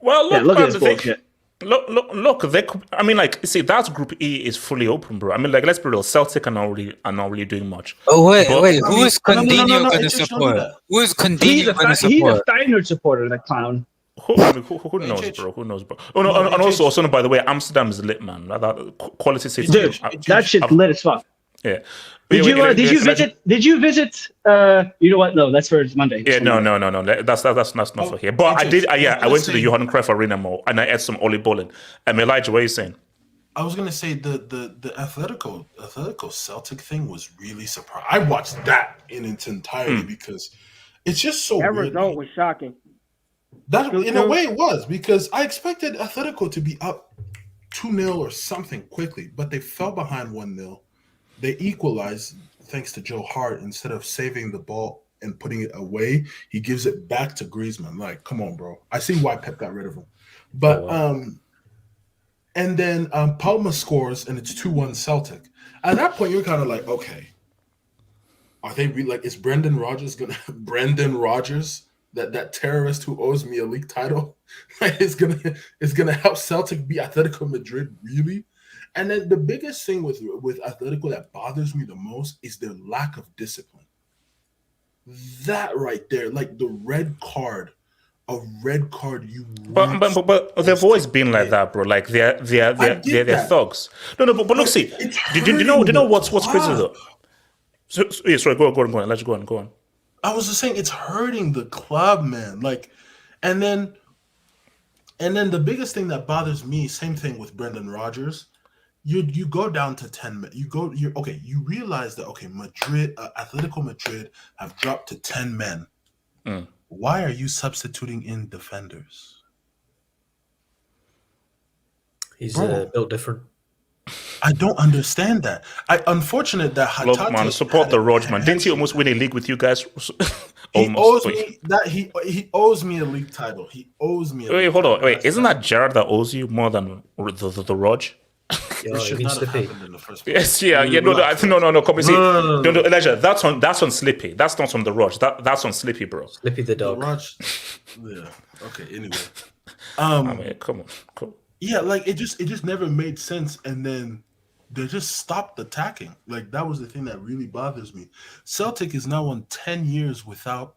Well, look at this bullshit. Look. That Group E is fully open, bro. Let's be real. Celtic are not really doing much. Oh wait. Who is Coutinho going to support? Who is Coutinho going to support? He's a Feyenoord supporter, the clown. Who knows, bro? Who knows, bro? Oh no, and also, by the way, Amsterdam is lit, man. That quality city. Dude, that shit's lit as fuck. Yeah. Did you visit? You know what? No, that's for Monday. Yeah, no. That's not for here. But I did. I went to the Johan Cruyff Arena Mall and I ate some Oli Bolin. Elijah, what are you saying? I was gonna say the Atletico Celtic thing was really surprising. I watched that in its entirety because it's just so that weird. result was shocking. That in a way it was because I expected Atletico to be up 2-0 or something quickly, but they fell behind 1-0. They equalized thanks to Joe Hart. Instead of saving the ball and putting it away, he gives it back to Griezmann. Come on, bro. I see why Pep got rid of him. But and then Palma scores and it's 2-1 Celtic. At that point, you're kind of like, okay, are they is Brendan Rodgers that terrorist who owes me a league title is gonna help Celtic beat Atletico Madrid really? And then the biggest thing with Atletico that bothers me the most is their lack of discipline. That right there, like the red card, a red card you. But they've always been like that, bro. Like they're thugs. No. But look, see, do you know what's crazy though? Sorry, go on. Let's go on. I was just saying it's hurting the club, man. Like, and then the biggest thing that bothers me, same thing with Brendan Rodgers. You go down to 10 men. You realize that Madrid, Atletico Madrid have dropped to 10 men. Why are you substituting in defenders? He's built different. I don't understand that. Unfortunate that Hatate look, man, support the Rog, man. Didn't he almost win a league with you guys? He owes me that. He owes me a league title. He owes me. Hold on. Isn't that Jared that owes you more than the Rog? It should not have happened in the first Yes, place. no. Come see, don't Elijah. That's on Slippy. That's not on the Rog. That's on Slippy, bro. Slippy the dog. The Rog, yeah. Okay. Anyway, I mean, come on, cool. Yeah, like it just never made sense, and then they just stopped attacking. Like that was the thing that really bothers me. Celtic is now on 10 years without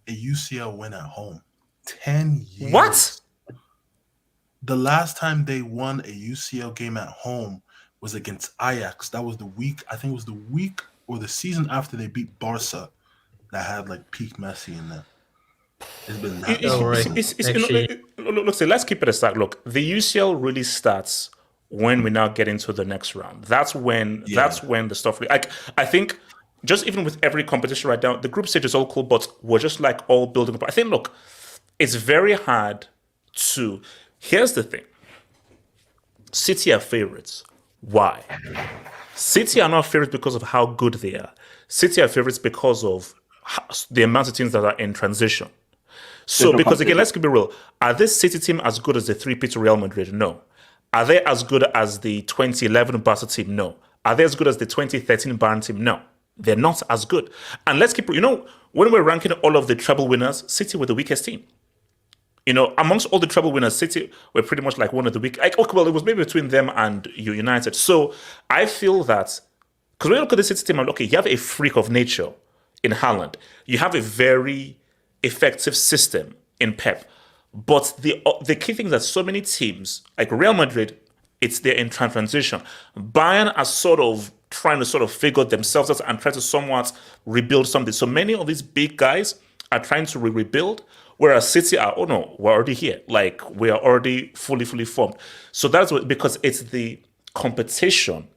a UCL win at home. 10 years. What? The last time they won a UCL game at home was against Ajax. That was the week, I think it was the week or the season after they beat Barca that had like peak Messi in there. It's been look, let's keep it aside. Look, the UCL really starts when we now get into the next round. That's when the stuff. Like I think, just even with every competition right now, the group stage is all cool, but we're just like all building up. I think, look, it's very hard to. Here's the thing: City are favorites. Why? City are not favorites because of how good they are. City are favorites because of the amount of teams that are in transition. So, because again, let's keep it real. Are this City team as good as the 3-peat Real Madrid? No. Are they as good as the 2011 Barca team? No. Are they as good as the 2013 Bayern team? No. They're not as good. And let's keep, when we're ranking all of the treble winners, City were the weakest team. Amongst all the treble winners, City were pretty much like one of the weak. It was maybe between them and United. So I feel that, because when you look at the City team, you have a freak of nature in Haaland. You have a very effective system in Pep. But the key thing is that so many teams, like Real Madrid, they're in transition. Bayern are sort of trying to figure themselves out and try to somewhat rebuild something. So many of these big guys are trying to rebuild, whereas City are, we're already here. Like, we are already fully formed. So that's because it's the competition.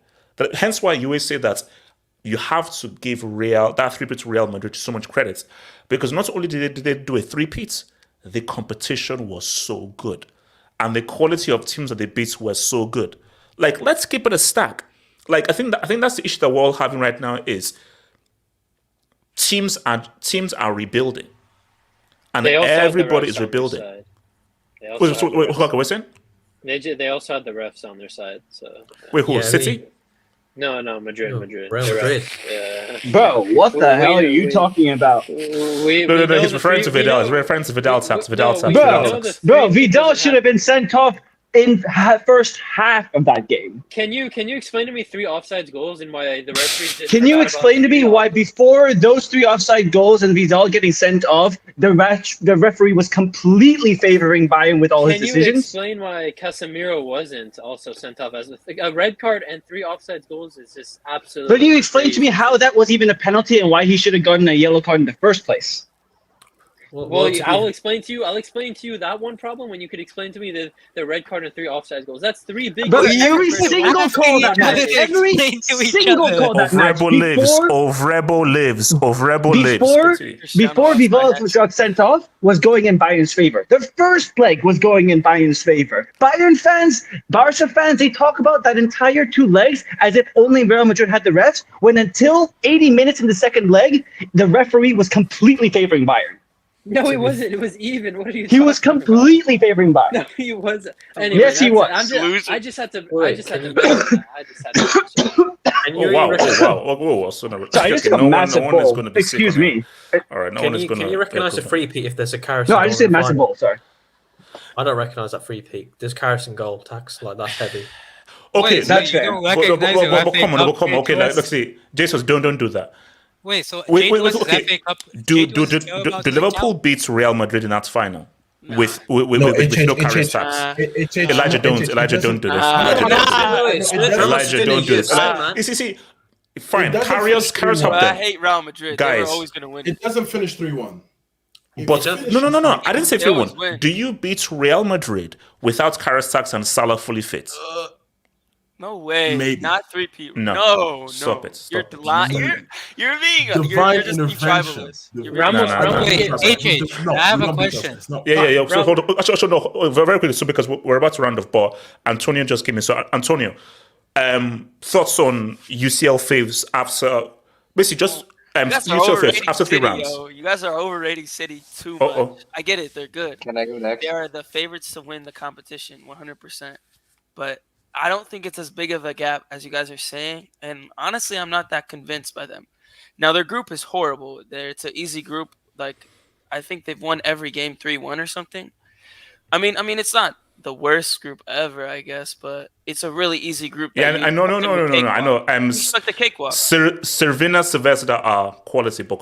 Hence why you always say that you have to give that 3-peat to Real Madrid so much credit. Because not only did they do a 3-peat, the competition was so good. And the quality of teams that they beat were so good. Like, let's keep it a stack. Like, I think that's the issue that we're all having right now is teams are rebuilding. And everybody is rebuilding. What's saying? They also had the refs on their side. So wait, who? City? No, Madrid. Real Madrid. Bro, what the hell are you talking about? No, he's referring to Vidal. He's referring to Vidal tax. Bro, Vidal should have been sent off in first half of that game. Can you explain to me 3 offside goals and why the referee? Can you explain to me why before those 3 offside goals and Vidal getting sent off, the referee was completely favoring Bayern with all his decisions? Can you explain why Casemiro wasn't also sent off as a red card and 3 offside goals is just absolutely? But can you explain to me how that was even a penalty and why he should have gotten a yellow card in the first place? Well, I'll explain to you that one problem when you could explain to me the red card and 3 offside goals. That's 3 big. But every single call that match. Every single call that match. Before Vidal got sent off was going in Bayern's favor. The first leg was going in Bayern's favor. Bayern fans, Barca fans, they talk about that entire 2 legs as if only Real Madrid had the refs, when until 80 minutes in the second leg, the referee was completely favoring Bayern. No, it wasn't. It was even. What are you? He was completely favoring Bayern. No, he wasn't. Anyway, yes, he was. I just had to. Oh, wow. So I just got a massive ball. Excuse me. All right, can you recognise a 3-peat if there's a Carrison? No, I just said massive ball. Sorry. I don't recognise that 3-peat. There's Carrison goal tax, like that's heavy. Okay, Wait, so that's you fair. don't recognize your but FA come on, Cup but come on. Okay, J2S? let's see. Jesus, don't do that. Wait, so Wait, J2S is okay. FA Cup. Do J2S care about the Liverpool account? beat Real Madrid in that final Nah. with No, no carry stats? Elijah, don't do this. Elijah, Nah. don't do this. Elijah, don't do this. man. You see, fine. It doesn't Carry us finish up But I then. hate Real Madrid. They Guys. were always going to win. It doesn't finish 3-1. But no. I didn't say They always 3-1. win. Do you beat Real Madrid without Karistax and Salah fully fit? No way. Maybe. Not 3 people. No. No. Stop it. You're Stop it. lying. You're being. You're Divine just being intervention. tribalist. You're being Ramos- tribalist. No. Wait, HH, I have a question. Yeah. So hold on. Actually, no. Very quickly. So because we're about to round off, but Antonio just came in. So Antonio, thoughts on UCL faves after basically just You guys are UCL faves overrating after 3 City, rounds. yo. You guys are overrating City too Uh-oh. much. I get it. They're good. Can I go next? They are the favorites to win the competition, 100%. But I don't think it's as big of a gap as you guys are saying. And honestly, I'm not that convinced by them. Now, their group is horrible. It's an easy group. Like, I think they've won every game 3-1 or something. I mean, it's not the worst group ever, I guess, but it's a really easy group. Yeah, I know. No. I know. It's like the cakewalk. Servina Silvestre are quality, but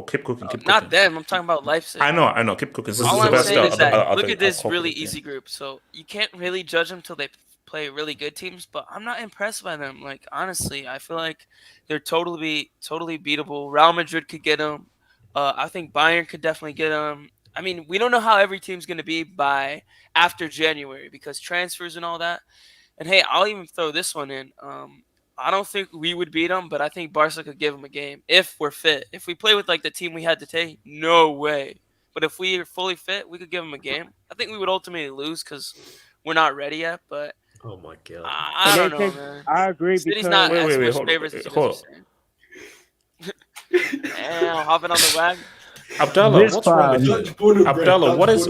keep cooking. Not them. I'm talking about Leipzig. I know. Keep cooking. All I'm saying is that look are at this quality, really yeah. easy group. So you can't really judge them till they play really good teams. But I'm not impressed by them. Like honestly, I feel like they're totally beatable. Real Madrid could get them. I think Bayern could definitely get them. I mean, we don't know how every team's going to be by after January because transfers and all that. And hey, I'll even throw this one in. I don't think we would beat them, but I think Barca could give them a game if we're fit. If we play with like the team we had today, no way. But if we are fully fit, we could give them a game. I think we would ultimately lose because we're not ready yet. But Oh my god. I don't know, man. I agree City's because not Wait, as much hold on, favorites as you hold guys are saying. Damn, hopping on the wagon. Abdallah, This what's wrong with fan. you? Abdallah, what is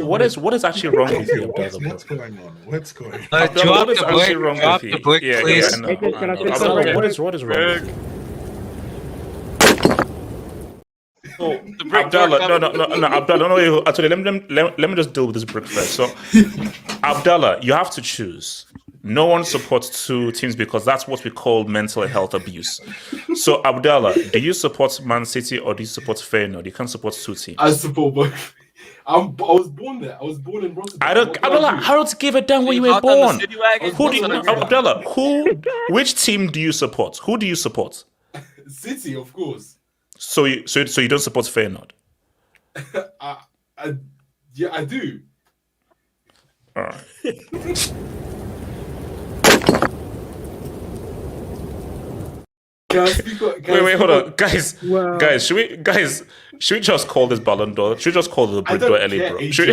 actually wrong with you, Abdallah? What's going on? What's going on? Abdallah, what is actually wrong drop with the you? brick, Yeah, please. I know. Can I say Abdallah, something what real is wrong with you? So, brick Abdallah, door no, Abdallah, no, actually, let me just deal with this brick first. So, Abdallah, you have to choose. No one supports two teams because that's what we call mental health abuse. So, Abdallah, do you support Man City or do you support Feyenoord? You can't support two teams. I support both. I was born there. I was born in Rotterdam. Abdallah, I don't give a damn when you were hopped on the born. City wagon? Who do you, Abdallah? Which team do you support? Who do you support? City, of course. So you don't support Feyenoord? Yeah, I do. All right. Wait, hold on, guys. Guys, should we just call this Ballon d'Or? Should we just call the Brick d'Or Elite, bro? Should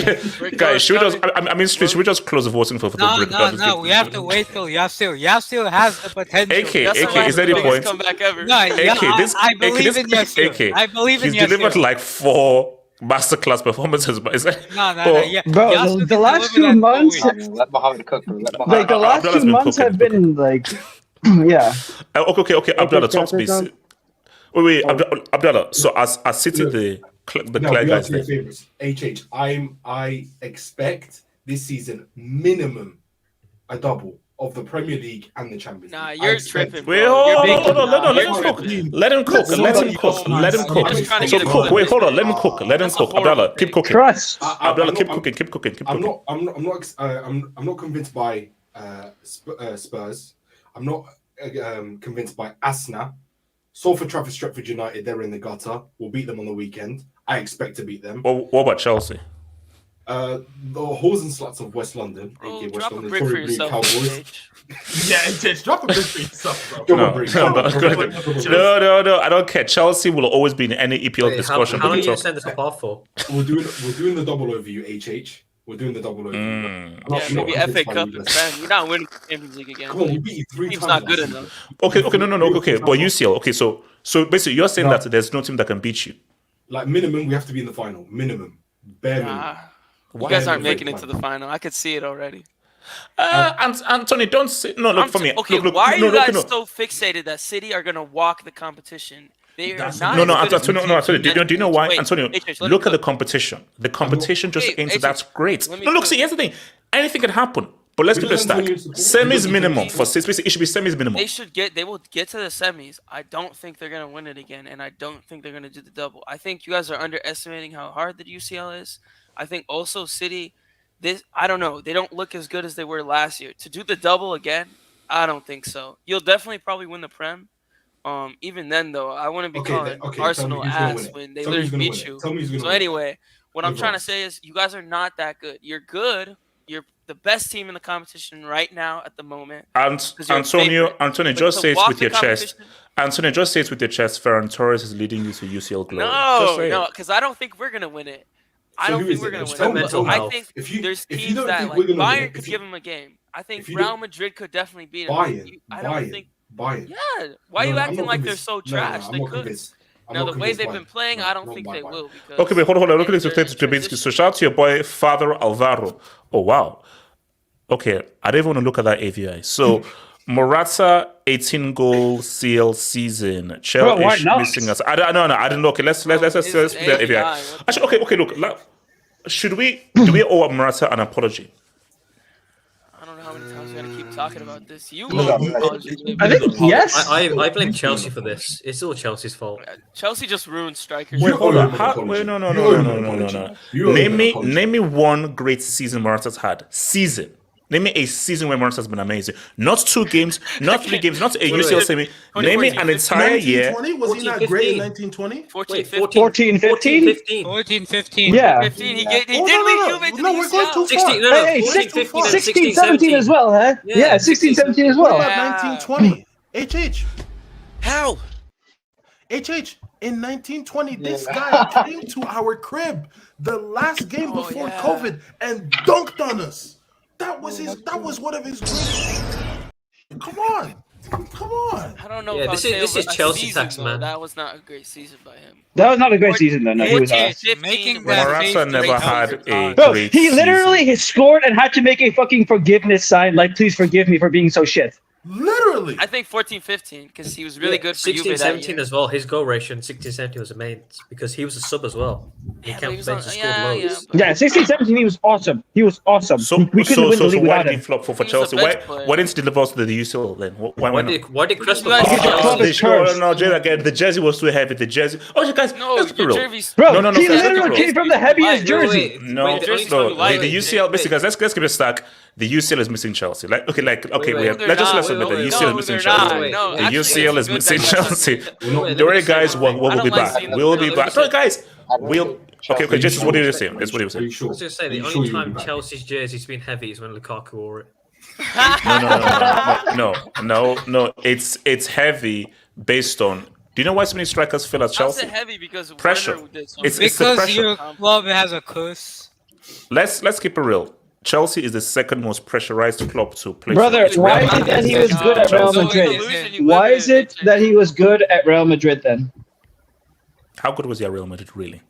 we just close the voting for the Brick d'Or? No. We have to wait till Yassil. Yassil has the potential. AK, is that the point? Comeback ever. No, I believe in Yassil. I believe in He's Yassil. delivered like 4 masterclass performances, but is that? No. Yeah. Bro, Yassil the last delivered 2 that all months, week. Let Mohammed cook, bro. Let like the last Abdullah's 2 been months cooking, have been like, yeah. Okay, Abdallah, talk to me. Can I say Wait, Abdallah. So as City, the clear we are guys clear there. favorites. I expect this season minimum a double of the Premier League and the Champions League. Nah, I you're expect- tripping. Wait, bro. You're hold being- on, let him you're cook. tripping. Let him cook. Let him cook. Let him cook. I'm just trying to So get it cook. going. Wait, hold on. Let him cook. Let him That's a cook. horrible Abdallah, keep thing. cooking. Trust. Abdallah, keep cooking. I'm not Spurs. I'm not convinced by Arsenal. Salford, Trafford, Stretford United, they're in the gutter. We'll beat them on the weekend. I expect to beat them. What about Chelsea? The whores and sluts of West London, Bro, aka West drop a London, brick for Tory Blue yourself. Cowboys. H. Yeah, drop a brick for yourself, bro. No, I don't care. Chelsea will always be in any EPL Wait, discussion. how long are We you can gonna talk. send this apart for? We're doing the double over you, HH. We're doing the double over you. Mm. Yeah, maybe FA Cup is bad. You're not winning the Champions League again. Come on, we beat you 3 Team's times. not good last enough. season. Okay, no. Okay, but UCL. Okay, so basically, you're saying No. that there's no team that can beat you. Like minimum, we have to be in the final. Minimum, bare minimum. Nah, you Why? guys aren't making it to the final. I could see it already. Anthony, don't say no. Look for me. Okay, Look, why are you no, guys no. so fixated that City are gonna walk the competition? They are That's- not. No, as good as Antonio. the Do you know why, Wait, Antonio? HH, let Look me at the cook. competition. The competition just Wait, ends. HH, That's great. let me No, look. cook. See, here's the thing. Anything can happen. But let's keep it stack. Semis minimum for six. It should be semis minimum. They will get to the semis. I don't think they're gonna win it again, and I don't think they're gonna do the double. I think you guys are underestimating how hard the UCL is. I think also City, I don't know. They don't look as good as they were last year. To do the double again, I don't think so. You'll definitely probably win the Prem. Even then though, I wouldn't be calling Arsenal ass when they literally beat you. So anyway, what I'm trying to say is you guys are not that good. You're good. You're the best team in the competition right now at the moment. Antonio, just say it with your chest. Antonio, just say it with your chest. Ferran Torres is leading you to UCL glory. No, because I don't think we're gonna win it. I don't think we're gonna win it. I think there's teams that like Bayern could give them a game. I think Real Madrid could definitely beat them. I don't think. Yeah, why are you acting like they're so trash? They could. Now, the way they've been playing, I don't think they will. Okay, wait, hold on. Look at this. So shout out to your boy, Father Alvaro. Oh, wow. Okay, I don't even want to look at that AVI. So, Morata, 18 goal CL season. Chelsea missing us. I didn't look. Okay, let's put that AVI. Actually, okay, look. Do we owe Morata an apology? I don't know how many times we're going to keep talking about this. I think yes. I blame Chelsea for this. It's all Chelsea's fault. Chelsea just ruined strikers. Wait, hold on. No. Name me one great season Morata's had. Name me a season where Morata's been amazing. Not 2 games, not 3 games, not a UCL semi. Name me an entire year. 1920? Was he not great in 1920? 14, 15? 14, 15. Yeah. 15. He did lead Juve into the we're going too far. 16, 17 as well, huh? Yeah, 16, 17 as well. 1920. HH. How? HH. In 1920, this guy came to our crib the last game before COVID and dunked on us. That was one of his greatest. Come on. I don't know. Yeah, this is Chelsea tax, man. That was not a great season by him. That was not a great season, though. No, he was Morata never had a great he literally scored and had to make a fucking forgiveness sign, like, please forgive me for being so shit. Literally. I think 14-15 because he was really good for Juve 16-17 as well. His goal ratio in 16-17 was amazing because he was a sub as well. He came bench and scored loads. Yeah, 16-17 he was awesome. So why did he flop for Chelsea? Why didn't he deliver to the UCL then? Why did Crespo? No, again, the jersey was too heavy. The jersey. Oh, you guys, let's be real. Bro, he literally came from the heaviest jersey. No, the UCL. Basically, guys, let's keep it stack. The UCL is missing Chelsea. Let's just admit the UCL is missing Chelsea. The UCL is missing Chelsea. Don't worry, guys. We'll be back. We'll be back. Sorry, guys. Okay. Jason, what are you saying? That's what you were saying. I was going to say the only time Chelsea's jersey's been heavy is when Lukaku wore it. No. It's heavy based on. Do you know why so many strikers feel at Chelsea? How's it heavy? Because pressure. It's because your club has a curse. Let's keep it real. Chelsea is the second most pressurized club to play. Brother, why is it that he was good at Real Madrid? Why is it that he was good at Real Madrid then? How good was he at Real Madrid, really?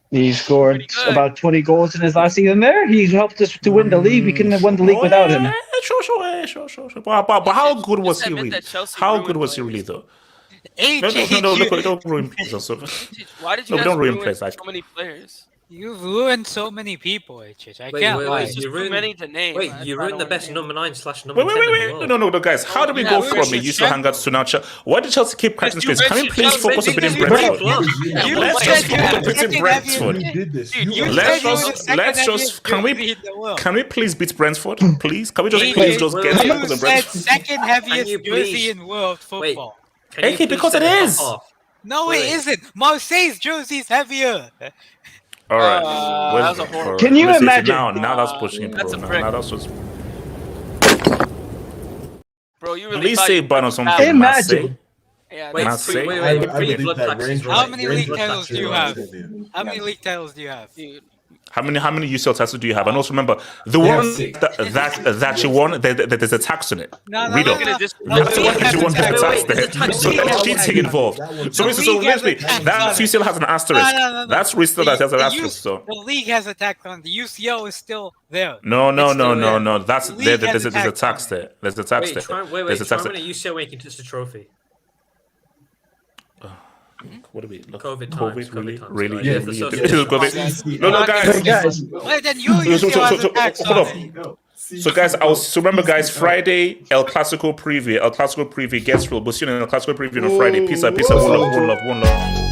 He scored about 20 goals in his last season there. He helped us to win the league. We couldn't have won the league without him. Sure. But how good was he really? How good was he really, though? No, look, don't ruin plays also. Why did you guys ruin so many players? You've ruined so many people, HH. I can't lie. You ruined many to name. Wait, you ruined the best number 9/number 10 Wait. No, guys. How do we go from a UCL hangouts to now? Why did Chelsea keep cracking space? Can we please focus on beating Brentford? Let's just focus on beating Brentford. Let's just. Can we please beat Brentford? Please? Can we just please just get focused on Brentford? Second heaviest jersey in world football. Okay, because it is. No, it isn't. Marseille's jersey is heavier. All right. That was a horrible. Can you imagine? Now that's pushing it, bro. Now that's just. Bro, you really Please say ban or something. Imagine. Yeah, wait. How many league titles do you have? How many league titles do you have? Dude. How many UCL titles do you have? And also remember, the one that you won, there's a tax on it. Read up. That's the one that you won, there's a tax there. So there's cheating involved. So basically, that UCL has an asterisk. That's still that has an asterisk. So the league has a tax on it. The UCL is still there. No. That's there. There's a tax there. There's a tax there. There's a tax there. UCL where you can touch the trophy. What do we look? COVID times. Really? Yeah, No, guys. Well, then you hold on. So guys, remember guys, Friday El Clasico preview gets real. But see you in El Clasico preview on Friday. Peace out. One love.